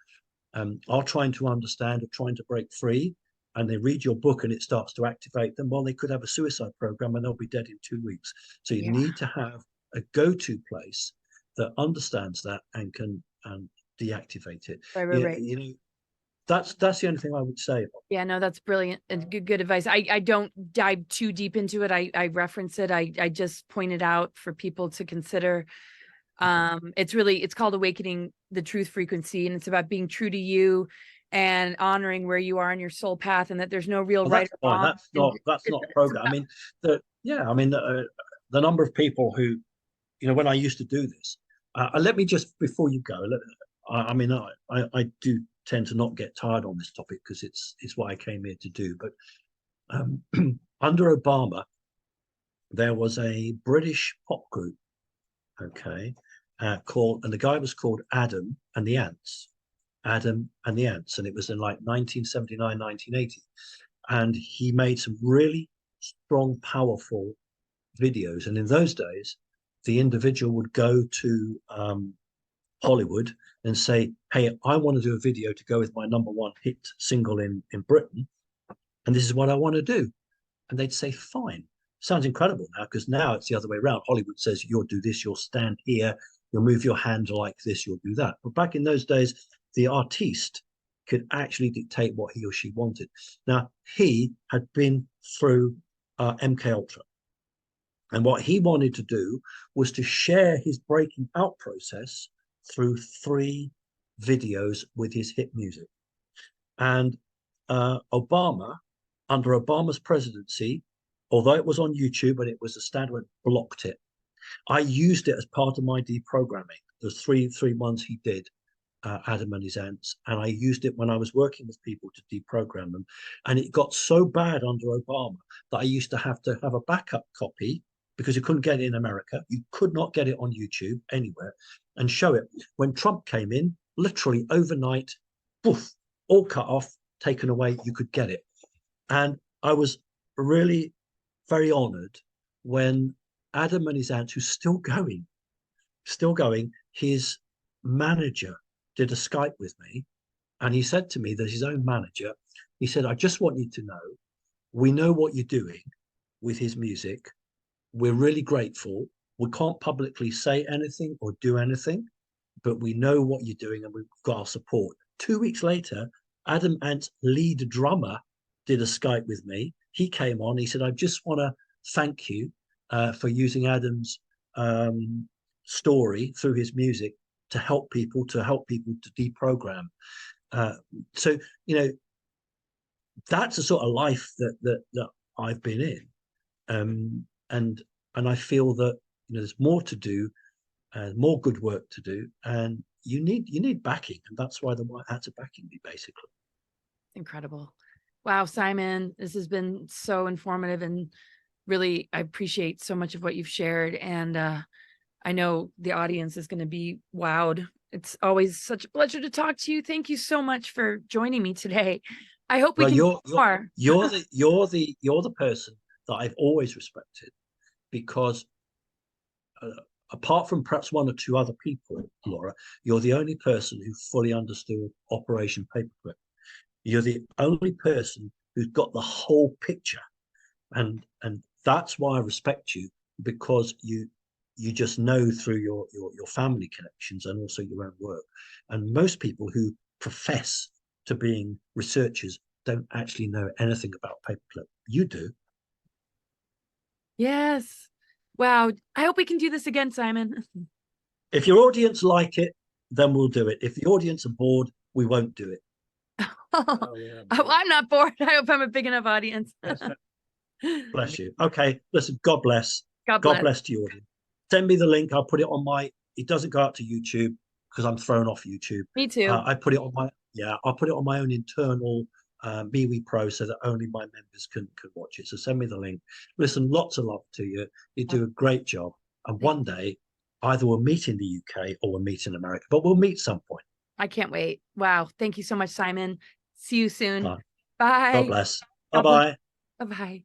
are trying to understand or trying to break free, and they read your book and it starts to activate them. Well, they could have a suicide program and they'll be dead in 2 weeks. So you need to have a go-to place that understands that and can deactivate it. right. You know, that's the only thing I would say. Yeah, no, that's brilliant and good advice. I don't dive too deep into it. I reference it. I just pointed out for people to consider. It's called Awakening the Truth Frequency, and it's about being true to you and honoring where you are on your soul path, and that there's no real right or wrong. That's not a program. I mean, the number of people who, you know, when I used to do this, let me just, before you go, I do tend to not get tired on this topic because it's what I came here to do. But under Obama, there was a British pop group, okay, and the guy was called Adam and the Ants. Adam and the Ants, and it was in like 1979, 1980. And he made some really strong, powerful videos. And in those days, the individual would go to Hollywood and say, hey, I want to do a video to go with my #1 hit single in Britain, and this is what I want to do. And they'd say, fine. Sounds incredible now, because now it's the other way around. Hollywood says, you'll do this, you'll stand here, you'll move your hand like this, you'll do that. But back in those days, the artiste could actually dictate what he or she wanted. Now, he had been through MK Ultra, and what he wanted to do was to share his breaking out process through 3 videos with his hit music. And Obama, under Obama's presidency, although it was on YouTube and it was a standard, blocked it. I used it as part of my deprogramming. There's three ones he did, Adam and his Ants, and I used it when I was working with people to deprogram them. And it got so bad under Obama that I used to have a backup copy, because you couldn't get it in America. You could not get it on YouTube anywhere, and show it. When Trump came in, literally overnight, poof, all cut off, taken away, you could get it. And I was really very honored when Adam and his Ants, who's still going, his manager did a Skype with me, and he said to me, there's his own manager, he said, I just want you to know, we know what you're doing with his music. We're really grateful. We can't publicly say anything or do anything, but we know what you're doing and we've got our support. 2 weeks later, Adam Ant's lead drummer did a Skype with me. He came on, he said, I just want to thank you for using Adam's story through his music to help people to deprogram. So, you know, that's the sort of life that I've been in. And I feel that, you know, there's more to do, more good work to do, and you need backing, and that's why the White Hats are backing me, basically. Incredible. Wow, Simon, this has been so informative, and really, I appreciate so much of what you've shared. And I know the audience is going to be wowed. It's always such a pleasure to talk to you. Thank you so much for joining me today. I hope we can do more. You're the person that I've always respected, because apart from perhaps 1 or 2 other people, Laura, you're the only person who fully understood Operation Paperclip. You're the only person who's got the whole picture, and that's why I respect you, because you just know through your family connections and also your own work. And most people who profess to being researchers don't actually know anything about Paperclip. You do. Yes. Wow. I hope we can do this again, Simon. If your audience like it, then we'll do it. If the audience are bored, we won't do it. Oh, I'm not bored. I hope I'm a big enough audience. Bless you. Okay, listen, God bless. God God bless. bless to you. Send me the link. I'll put it on my, it doesn't go out to YouTube because I'm thrown off YouTube. Me too. I put it on my, yeah, I'll put it on my own internal MeWe Pro so that only my members can watch it. So send me the link. Listen, lots of love to you. You do a great job. And one day, either we'll meet in the UK or we'll meet in America, but we'll meet some point. I can't wait. Wow. Thank you so much, Simon. See you soon. God Bye. bless. God bless. Bye-bye. Bye-bye.